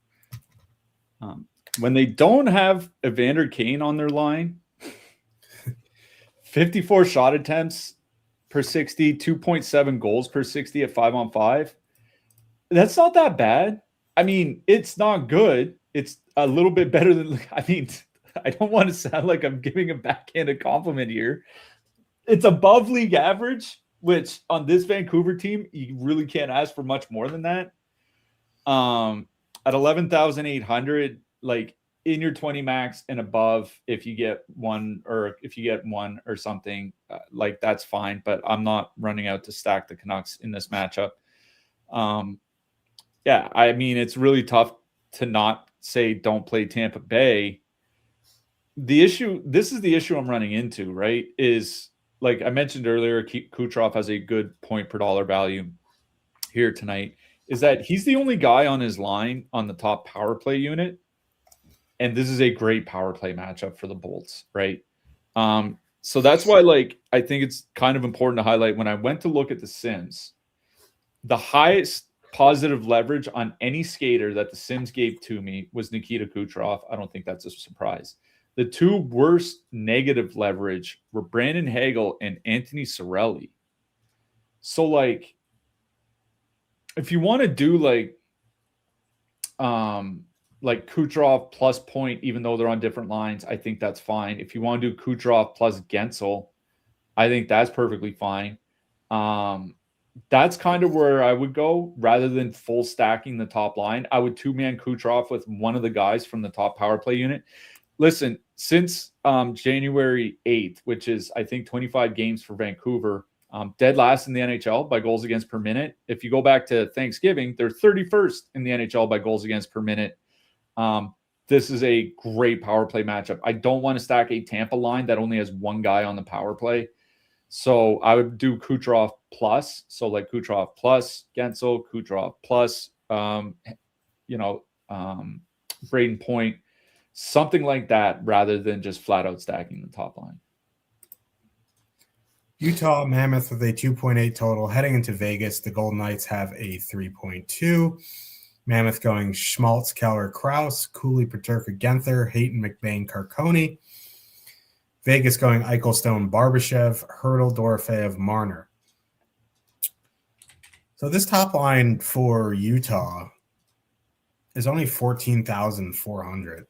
When they don't have Evander Kane on their line, 54 shot attempts per 60, 2.7 goals per 60 at 5-on-5. That's not that bad. I mean, it's not good. It's a little bit better than, I don't want to sound like I'm giving a backhanded compliment here. It's above league average, which on this Vancouver team, you really can't ask for much more than that. At 11,800, in your 20 max and above, if you get one or something, that's fine. But I'm not running out to stack the Canucks in this matchup. It's really tough to not say don't play Tampa Bay. This is the issue I'm running into, right? Is like I mentioned earlier, Kucherov has a good point per dollar value here tonight, is that he's the only guy on his line on the top power play unit. And this is a great power play matchup for the Bolts, right? So that's why, I think it's kind of important to highlight when I went to look at the Sims, the highest positive leverage on any skater that the Sims gave to me was Nikita Kucherov. I don't think that's a surprise. The two worst negative leverage were Brandon Hagel and Anthony Cirelli. So like, if you want to do like Kucherov plus point, even though they're on different lines, I think that's fine. If you want to do Kucherov plus Gensel, I think that's perfectly fine. That's kind of where I would go rather than full stacking the top line. I would two-man Kucherov with one of the guys from the top power play unit. Listen, since January 8th, which is, I think, 25 games for Vancouver, dead last in the NHL by goals against per minute. If you go back to Thanksgiving, they're 31st in the NHL by goals against per minute. This is a great power play matchup. I don't want to stack a Tampa line that only has one guy on the power play. So I would do Kucherov plus. So like Kucherov plus Gensel, Kucherov plus, Braden Point, something like that, rather than just flat out stacking the top line. Utah, Mammoth with a 2.8 total. Heading into Vegas, the Golden Knights have a 3.2. Mammoth going Schmaltz, Keller, Krause, Cooley, Peterka, Genther, Hayton, McBain, Carconi. Vegas going Eichelstone, Barbashev, Hurdle, Dorofeyev, Marner. So this top line for Utah is only 14,400.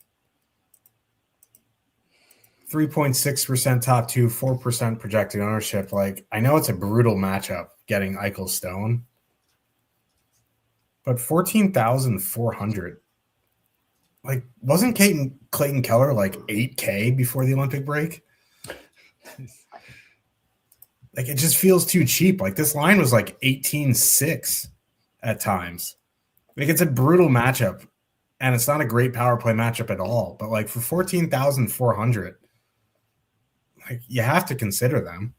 3.6% top two, 4% projected ownership. Like, I know it's a brutal matchup getting Eichelstone, but 14,400. Like, wasn't Clayton Keller like 8K before the Olympic break? Like, it just feels too cheap. Like, this line was like 18-6 at times. Like, it's a brutal matchup, and it's not a great power play matchup at all. But like, for 14,400, like, you have to consider them.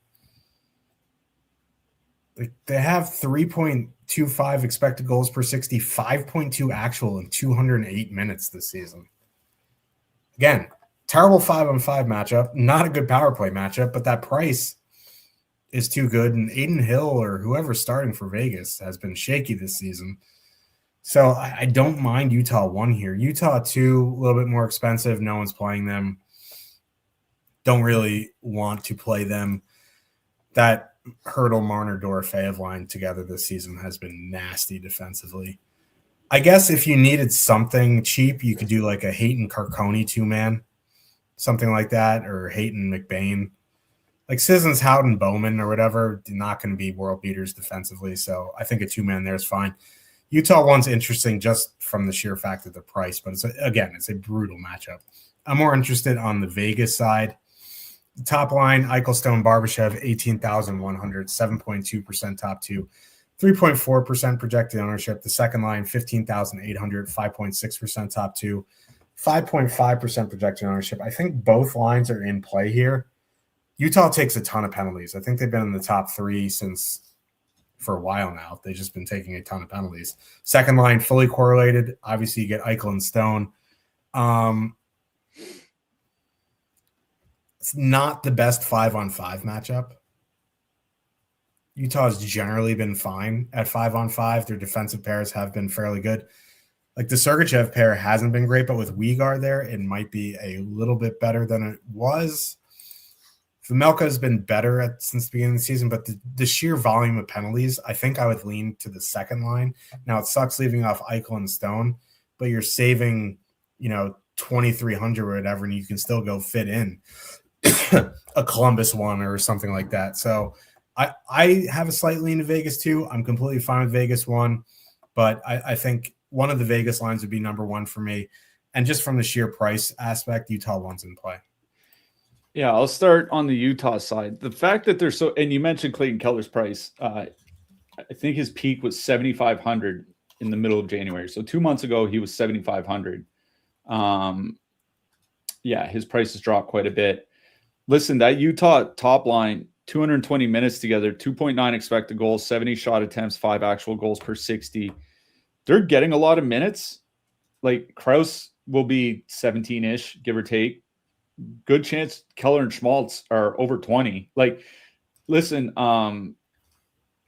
Like, they have 3.25 expected goals per 60, 5.2 actual in 208 minutes this season. Again, terrible 5-on-5 matchup, not a good power play matchup, but that price is too good. And Aiden Hill or whoever's starting for Vegas has been shaky this season. So I don't mind Utah 1 here. Utah 2, a little bit more expensive. No one's playing them. Don't really want to play them. That Hurdle, Marner, Dorofeyev line together this season has been nasty defensively. I guess if you needed something cheap, you could do like a Hayton Carconi 2-man, something like that, or Hayton McBain. Like Sissons, Howden, Bowman, or whatever, not going to be world beaters defensively. So I think a 2-man there is fine. Utah 1's interesting just from the sheer fact of the price, but it's a brutal matchup. I'm more interested on the Vegas side. The top line, Eichelstone, Barbashev, 18,100, 7.2% top two, 3.4% projected ownership. The second line, 15,800, 5.6% top two, 5.5% projected ownership. I think both lines are in play here. Utah takes a ton of penalties. I think they've been in the top 3 for a while now. They've just been taking a ton of penalties. Second line, fully correlated. Obviously, you get Eichel and Stone. It's not the best 5-on-5 matchup. Utah's generally been fine at 5-on-5. Their defensive pairs have been fairly good. Like the Sergachev pair hasn't been great, but with Weegar there, it might be a little bit better than it was. Vejmelka has been better since the beginning of the season, but the sheer volume of penalties, I think I would lean to the second line. Now, it sucks leaving off Eichel and Stone, but you're saving, 2,300 or whatever, and you can still go fit in a Columbus one or something like that. So I have a slight lean to Vegas too. I'm completely fine with Vegas 1, but I think one of the Vegas lines would be number 1 for me. And just from the sheer price aspect, Utah 1's in play. Yeah, I'll start on the Utah side. The fact that they're and you mentioned Clayton Keller's price. I think his peak was 7,500 in the middle of January. So 2 months ago, he was 7,500. His price has dropped quite a bit. Listen, that Utah top line, 220 minutes together, 2.9 expected goals, 70 shot attempts, 5 actual goals per 60. They're getting a lot of minutes. Like Krause will be 17-ish, give or take. Good chance Keller and Schmaltz are over 20. Like, listen,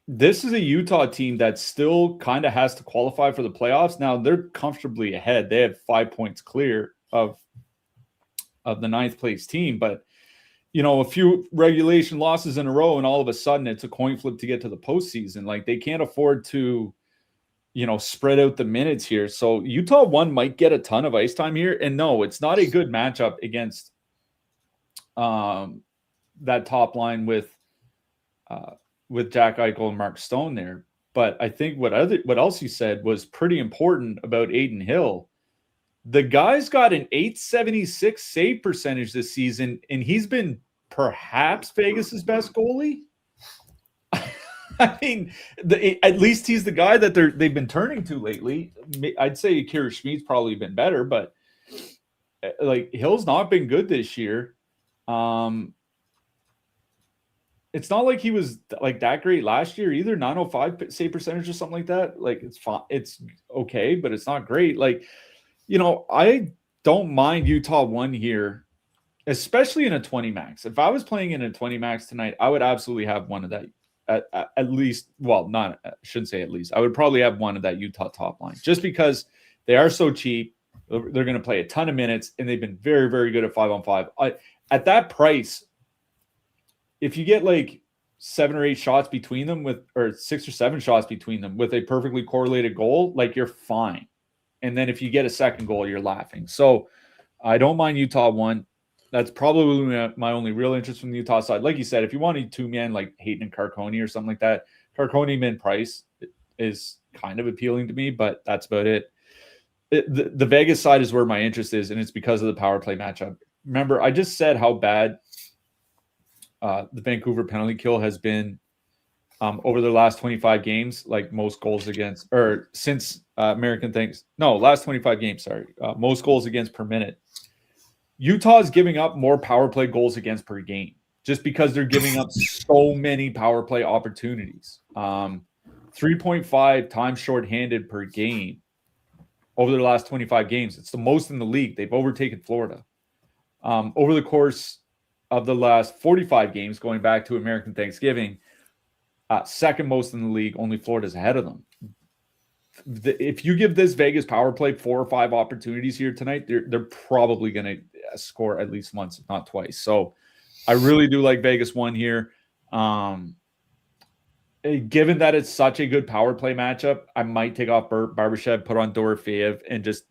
this is a Utah team that still kind of has to qualify for the playoffs. Now they're comfortably ahead. They have 5 points clear of the 9th place team, but a few regulation losses in a row, and all of a sudden it's a coin flip to get to the postseason. Like, they can't afford to, spread out the minutes here. So Utah 1 might get a ton of ice time here. And no, it's not a good matchup against that top line with Jack Eichel and Mark Stone there. But I think what else you said was pretty important about Adin Hill. The guy's got an .876 save percentage this season, and he's been perhaps Vegas's best goalie. I mean, at least he's the guy that they've been turning to lately. I'd say Akira Schmid's probably been better, but like, Hill's not been good this year. It's not like he was like that great last year either. 905 save percentage or something like that. Like, it's fine. It's okay, but it's not great. Like, I don't mind Utah 1 here, especially in a 20 max. If I was playing in a 20 max tonight, I would absolutely have one of that at least. Well, not, I shouldn't say at least. I would probably have one of that Utah top line, just because they are so cheap. They're going to play a ton of minutes, and they've been very, very good at 5-on-5. At that price, if you get like 7 or 8 shots between them or 6 or 7 shots between them with a perfectly correlated goal, like, you're fine. And then if you get a second goal, you're laughing. So I don't mind Utah 1. That's probably my only real interest from the Utah side. Like you said, if you wanted 2-man like Hayton and Carconi or something like that, Carconi min price is kind of appealing to me, but that's about it. The Vegas side is where my interest is, and it's because of the power play matchup. Remember, I just said how bad the Vancouver penalty kill has been over the last 25 games, like most goals against, or since last 25 games, sorry. Most goals against per minute. Utah is giving up more power play goals against per game just because they're giving up so many power play opportunities. 3.5 times shorthanded per game over the last 25 games. It's the most in the league. They've overtaken Florida. Over the course of the last 45 games, going back to American Thanksgiving, second most in the league. Only Florida's ahead of them. If you give this Vegas power play 4 or 5 opportunities here tonight, they're probably going to score at least once, if not twice. So I really do like Vegas 1 here. Given that it's such a good power play matchup, I might take off Barbashev, put on Dorofeev, and just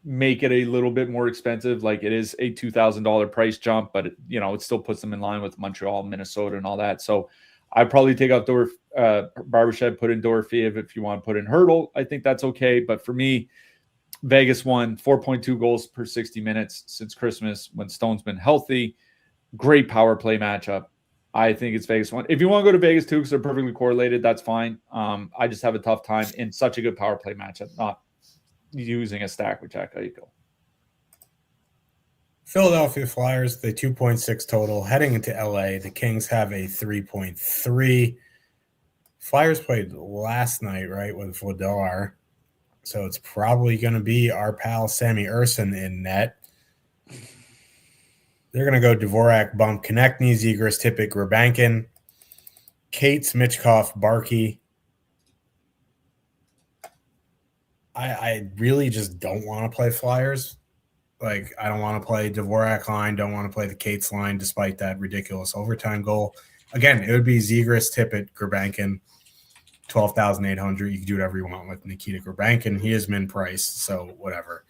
make it a little bit more expensive. Like, it is a $2,000 price jump, but it still puts them in line with Montreal, Minnesota, and all that. So I'd probably take off Barbashev, put in Dorofeev. If you want to put in Hurdle, I think that's okay. But for me, Vegas 1, 4.2 goals per 60 minutes since Christmas when Stone's been healthy. Great power play matchup. I think it's Vegas 1. If you want to go to Vegas 2 because they're perfectly correlated, that's fine. I just have a tough time in such a good power play matchup, not using a stack with Jack Eichel. Philadelphia Flyers, the 2.6 total. Heading into LA, the Kings have a 3.3. Flyers played last night, right, with Vladar. So it's probably going to be our pal Sammy Urson in net. They're going to go Dvorak, Bump, Konechny, Zegras, Tippett, Gurbankin, Cates, Mitchkov, Barkey. I really just don't want to play Flyers. Like, I don't want to play Dvorak line, don't want to play the Cates line despite that ridiculous overtime goal. Again, it would be Zegras, Tippett, Gurbankin, 12,800. You can do whatever you want with Nikita Gurbankin. He is min price, so whatever.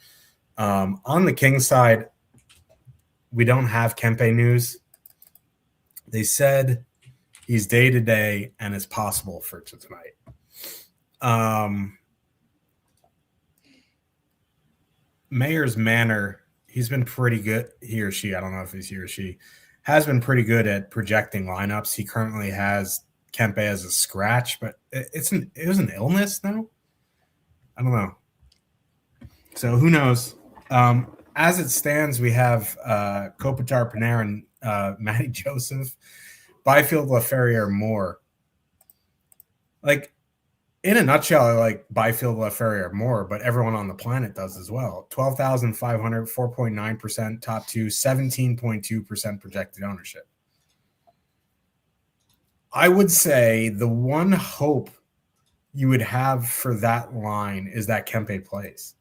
On the Kings side, we don't have Kempe news. They said he's day-to-day and it's possible for tonight. Mayer's Manor, he's been pretty good. He or she, I don't know if he's he or she, has been pretty good at projecting lineups. He currently has Kempe as a scratch, but it was an illness, no? I don't know. So who knows? As it stands, we have Kopitar, Panarin, Matty Joseph, Byfield, Laferriere, Moore. Like, in a nutshell, I like Byfield, Laferriere, Moore, but everyone on the planet does as well. 12,500, 4.9%, top 2, 17.2% projected ownership. I would say the one hope you would have for that line is that Kempe plays.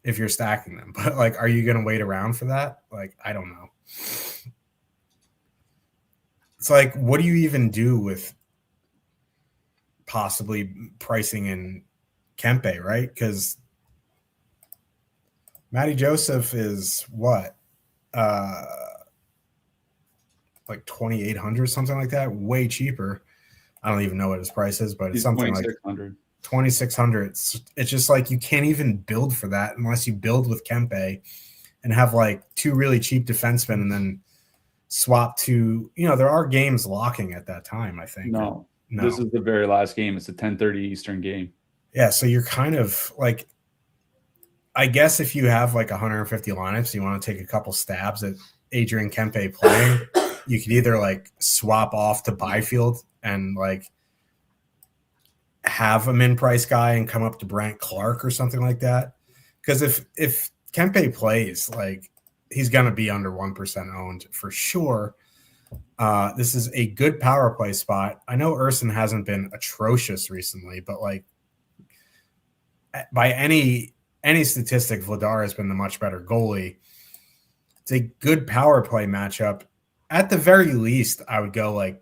if you're stacking them. But like, are you going to wait around for that? Like, I don't know. It's like, what do you even do with possibly pricing in Kempe, right? Because Matty Joseph is what? Like 2,800, something like that, way cheaper. I don't even know what his price is, but it's something like 2,600. It's just like you can't even build for that unless you build with Kempe and have like two really cheap defensemen and then swap to, there are games locking at that time, I think. No, this is the very last game. It's a 10:30 Eastern game. Yeah, so you're kind of like, I guess if you have like 150 lineups, you want to take a couple stabs at Adrian Kempe playing, you could either like swap off to Byfield and like have a min price guy and come up to Brant Clark or something like that. Because if Kempe plays, like he's going to be under 1% owned for sure. This is a good power play spot. I know Urson hasn't been atrocious recently, but like by any statistic, Vladar has been the much better goalie. It's a good power play matchup. At the very least, I would go like,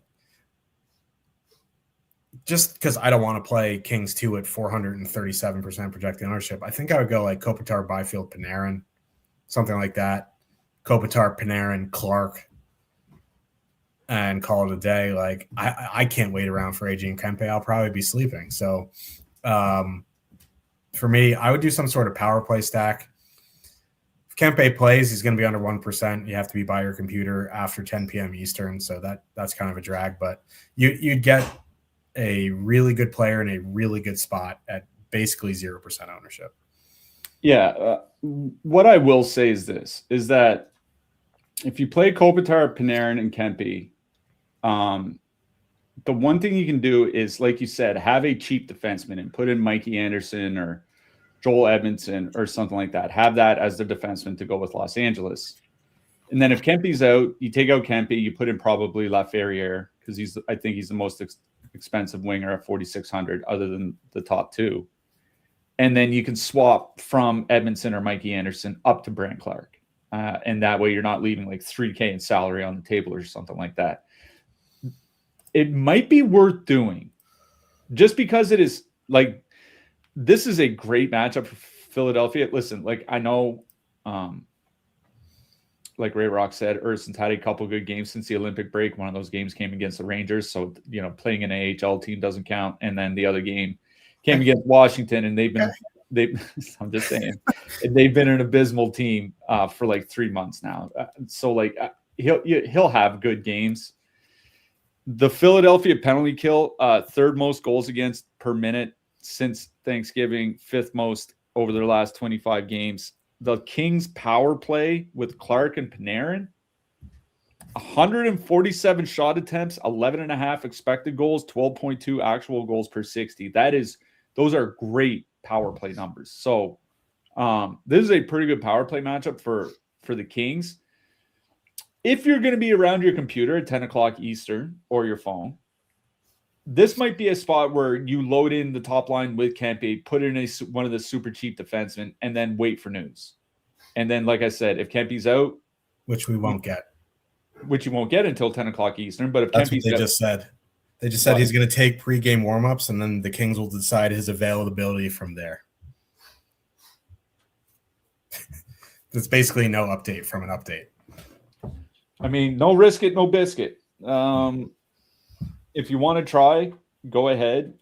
just because I don't want to play Kings 2 at 437% projected ownership, I think I would go like Kopitar, Byfield, Panarin, something like that. Kopitar, Panarin, Clark, and call it a day. Like I can't wait around for Adrian Kempe. I'll probably be sleeping. So for me, I would do some sort of power play stack. If Kempe plays, he's going to be under 1%. You have to be by your computer after 10 p.m. Eastern, so that's kind of a drag. But you'd get a really good player in a really good spot at basically 0% ownership. Yeah. What I will say is this, is that if you play Kopitar, Panarin, and Kempe, the one thing you can do is, like you said, have a cheap defenseman and put in Mikey Anderson or Joel Edmondson or something like that. Have that as the defenseman to go with Los Angeles. And then if Kempe's out, you take out Kempe, you put in probably Laferriere because I think he's the most expensive winger at 4,600 other than the top two. And then you can swap from Edmondson or Mikey Anderson up to Brant Clark. And that way you're not leaving like $3,000 in salary on the table or something like that. It might be worth doing just because it is like, this is a great matchup for Philadelphia. Listen, like I know, like Ray Rock said, Urson's had a couple good games since the Olympic break. One of those games came against the Rangers. So, playing an AHL team doesn't count. And then the other game came against Washington, and I'm just saying, they've been an abysmal team for like 3 months now. So like he'll have good games. The Philadelphia penalty kill, third most goals against per minute since Thanksgiving, fifth most over their last 25 games. The Kings power play with Clark and Panarin, 147 shot attempts, 11.5 expected goals, 12.2 actual goals per 60. Those are great power play numbers. So this is a pretty good power play matchup for the Kings. If you're going to be around your computer at 10 o'clock Eastern or your phone, this might be a spot where you load in the top line with Kempe, put in one of the super cheap defensemen, and then wait for news. And then, like I said, if Kempe's out, which we won't get, which you won't get until 10 o'clock Eastern. But if that's Kempe's what they just said. They just said he's going to take pregame warmups, and then the Kings will decide his availability from there. There's basically no update from an update. I mean, no risk it, no biscuit. If you want to try, go ahead.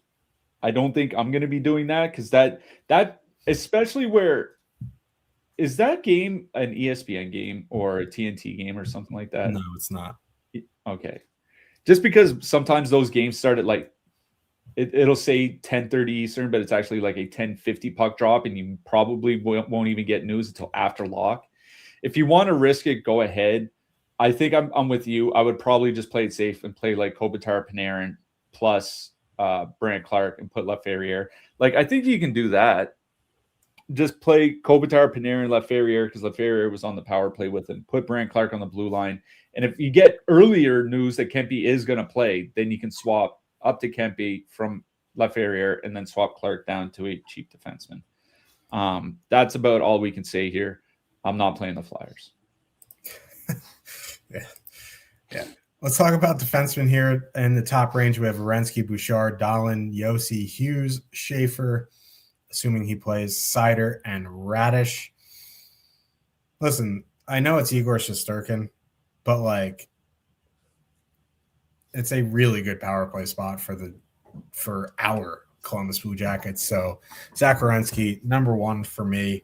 I don't think I'm going to be doing that because that especially where is that game an ESPN game or a TNT game or something like that? No, it's not. Okay. Just because sometimes those games start at like it'll say 10:30 Eastern, but it's actually like a 10:50 puck drop, and you probably won't even get news until after lock. If you want to risk it, go ahead. I think I'm with you. I would probably just play it safe and play like Kopitar, Panarin plus Brant Clark and put Laferriere. Like I think you can do that. Just play Kopitar, Panarin, Laferriere because Laferriere was on the power play with him. Put Brant Clark on the blue line. And if you get earlier news that Kempe is going to play, then you can swap up to Kempe from Laferriere and then swap Clark down to a cheap defenseman. That's about all we can say here. I'm not playing the Flyers. Yeah. Let's talk about defensemen here in the top range. We have Werenski, Bouchard, Dahlin, Yossi, Hughes, Schaefer, assuming he plays, Seider, and Radish. Listen, I know it's Igor Shesterkin, but like it's a really good power play spot for our Columbus Blue Jackets. So Zach Werenski, number one for me.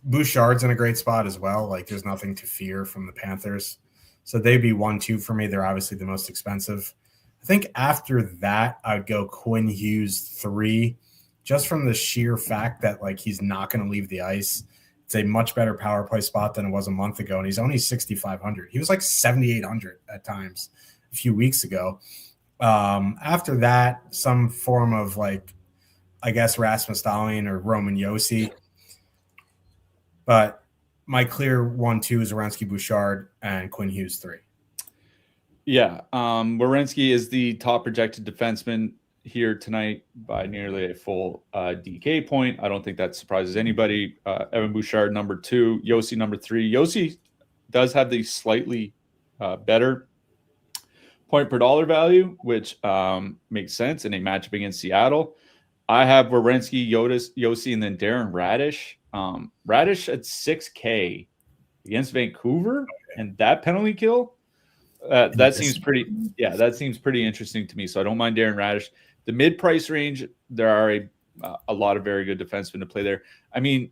Bouchard's in a great spot as well. Like there's nothing to fear from the Panthers. So they'd be 1-2 for me. They're obviously the most expensive. I think after that, I'd go Quinn Hughes 3, just from the sheer fact that like he's not going to leave the ice. It's a much better power play spot than it was a month ago, and he's only 6,500. He was like 7,800 at times a few weeks ago. After that, some form of like, I guess Rasmus Dahlin or Roman Yossi. But my clear 1-2 is Werenski, Bouchard, and Quinn Hughes 3. Yeah, Werenski is the top projected defenseman here tonight by nearly a full DK point. I don't think that surprises anybody. Evan Bouchard, number 2. Yossi, number 3. Yossi does have the slightly better point per dollar value, which makes sense in a matchup against Seattle. I have Werenski, Yossi, and then Darren Radish. Radish at 6K against Vancouver, and that penalty kill, that seems pretty interesting to me. So I don't mind Darren Radish. The mid-price range, there are a lot of very good defensemen to play there. I mean,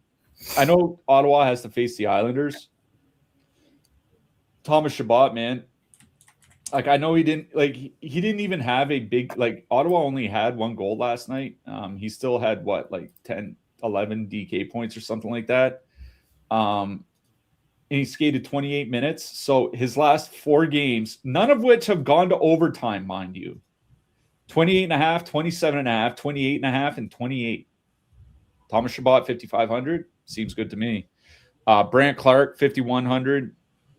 I know Ottawa has to face the Islanders. Thomas Chabot, man. Like I know he didn't even have a big, like Ottawa only had 1 goal last night. He still had what, like 10, 11 DK points or something like that. And he skated 28 minutes. So his last 4 games, none of which have gone to overtime, mind you. 28.5, 27.5, 28.5, and 28. Thomas Chabot, 5,500. Seems good to me. Brant Clark, 5,100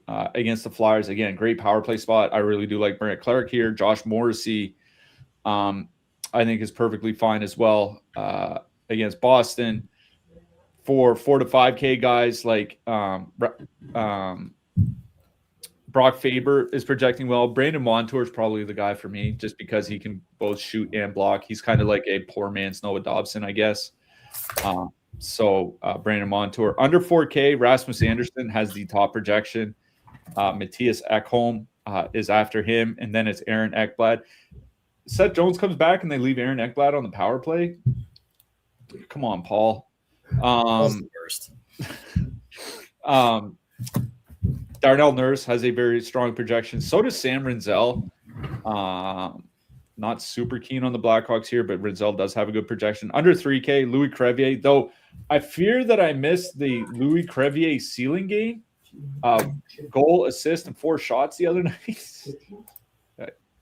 against the Flyers. Again, great power play spot. I really do like Brant Clark here. Josh Morrissey, I think, is perfectly fine as well against Boston. For 4 to 5K guys, like Brock Faber is projecting well. Brandon Montour is probably the guy for me, just because he can both shoot and block. He's kind of like a poor man's Noah Dobson, I guess. So Brandon Montour. Under 4K, Rasmus Anderson has the top projection. Matthias Ekholm is after him, and then it's Aaron Ekblad. Seth Jones comes back, and they leave Aaron Ekblad on the power play. Come on, Paul. Darnell Nurse has a very strong projection. So does Sam Rinzel. Not super keen on the Blackhawks here, but Rinzel does have a good projection. Under 3K, Louis Crevier, though I fear that I missed the Louis Crevier ceiling game. Goal, assist, and 4 shots the other night.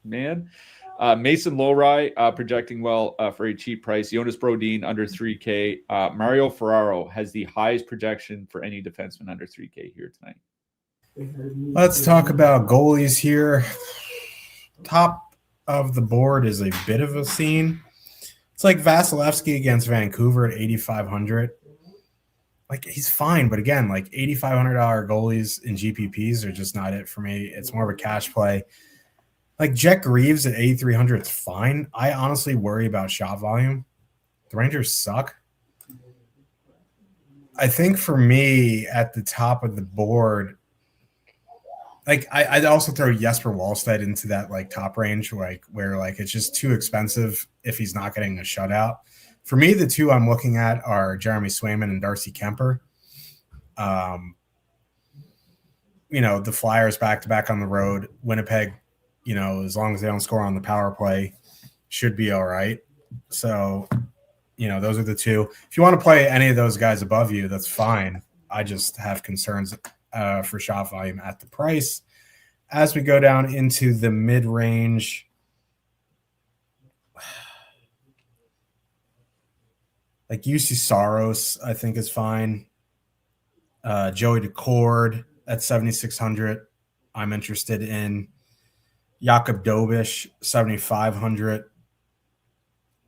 Man. Mason Lowry projecting well for a cheap price. Jonas Brodin under 3K. Mario Ferraro has the highest projection for any defenseman under 3K here tonight. Let's talk about goalies here. Top of the board is a bit of a scene. It's like Vasilevsky against Vancouver at 8,500. Like he's fine, but again, like $8,500 goalies in GPPs are just not it for me. It's more of a cash play. Like Jack Reeves at 8,300 is fine. I honestly worry about shot volume. The Rangers suck. I think for me at the top of the board, like I'd also throw Jesper Wallstedt into that like top range, like where like it's just too expensive if he's not getting a shutout. For me, the two I'm looking at are Jeremy Swayman and Darcy Kemper. The Flyers back-to-back on the road. Winnipeg, as long as they don't score on the power play, should be all right. So, those are the two. If you want to play any of those guys above you, that's fine. I just have concerns for shot volume at the price. As we go down into the mid-range, like UC Saros, I think is fine. Joey Decord at 7,600, I'm interested in. Jakob Dobish, 7,500.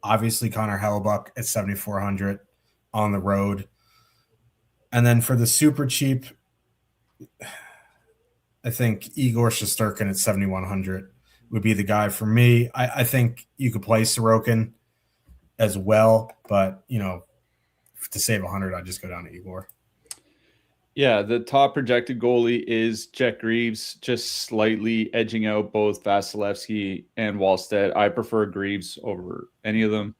Obviously, Connor Hellebuck at 7,400 on the road. And then for the super cheap, I think Igor Shesterkin at 7,100 would be the guy for me. I think you could play Sorokin as well, but, to save 100, I'd just go down to Igor. Yeah, the top projected goalie is Jet Greaves, just slightly edging out both Vasilevsky and Wallstedt. I prefer Greaves over any of them.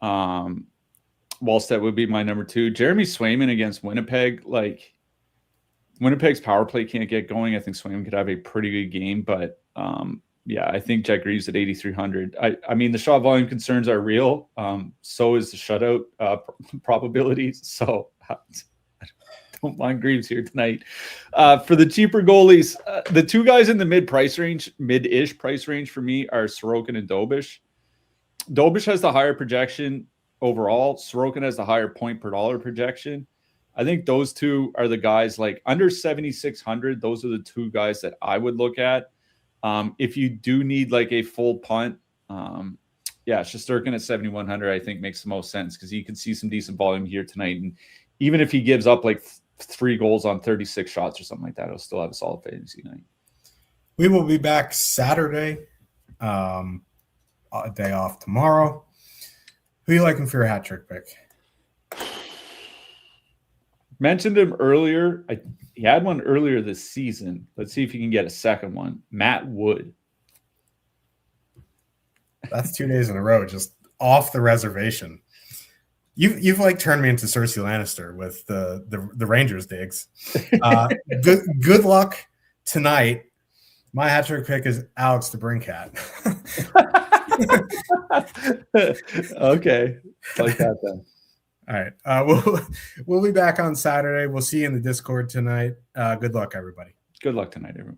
Wallstedt would be my number 2. Jeremy Swayman against Winnipeg. Like, Winnipeg's power play can't get going. I think Swayman could have a pretty good game, but yeah, I think Jet Greaves at 8,300. I mean, the shot volume concerns are real. So is the shutout probabilities. So I don't mind Greaves here tonight. For the cheaper goalies, the two guys in the mid-ish price range for me are Sorokin and Dobish. Dobish has the higher projection overall. Sorokin has the higher point per dollar projection. I think those two are the guys like under 7,600. Those are the two guys that I would look at. If you do need like a full punt, Shesterkin at 7,100, I think makes the most sense because you can see some decent volume here tonight. And even if he gives up like 3 goals on 36 shots or something like that, he'll still have a solid fantasy night. We will be back Saturday, a day off tomorrow. Who are you liking for your hat trick pick? Mentioned him earlier. He had one earlier this season. Let's see if he can get a second one. Matt Wood. That's 2 days in a row, just off the reservation. You've like turned me into Cersei Lannister with the Rangers digs. Good luck tonight. My hat trick pick is Alex DeBrincat. Okay, like that then. All right. We'll be back on Saturday. We'll see you in the Discord tonight. Good luck, everybody. Good luck tonight, everyone.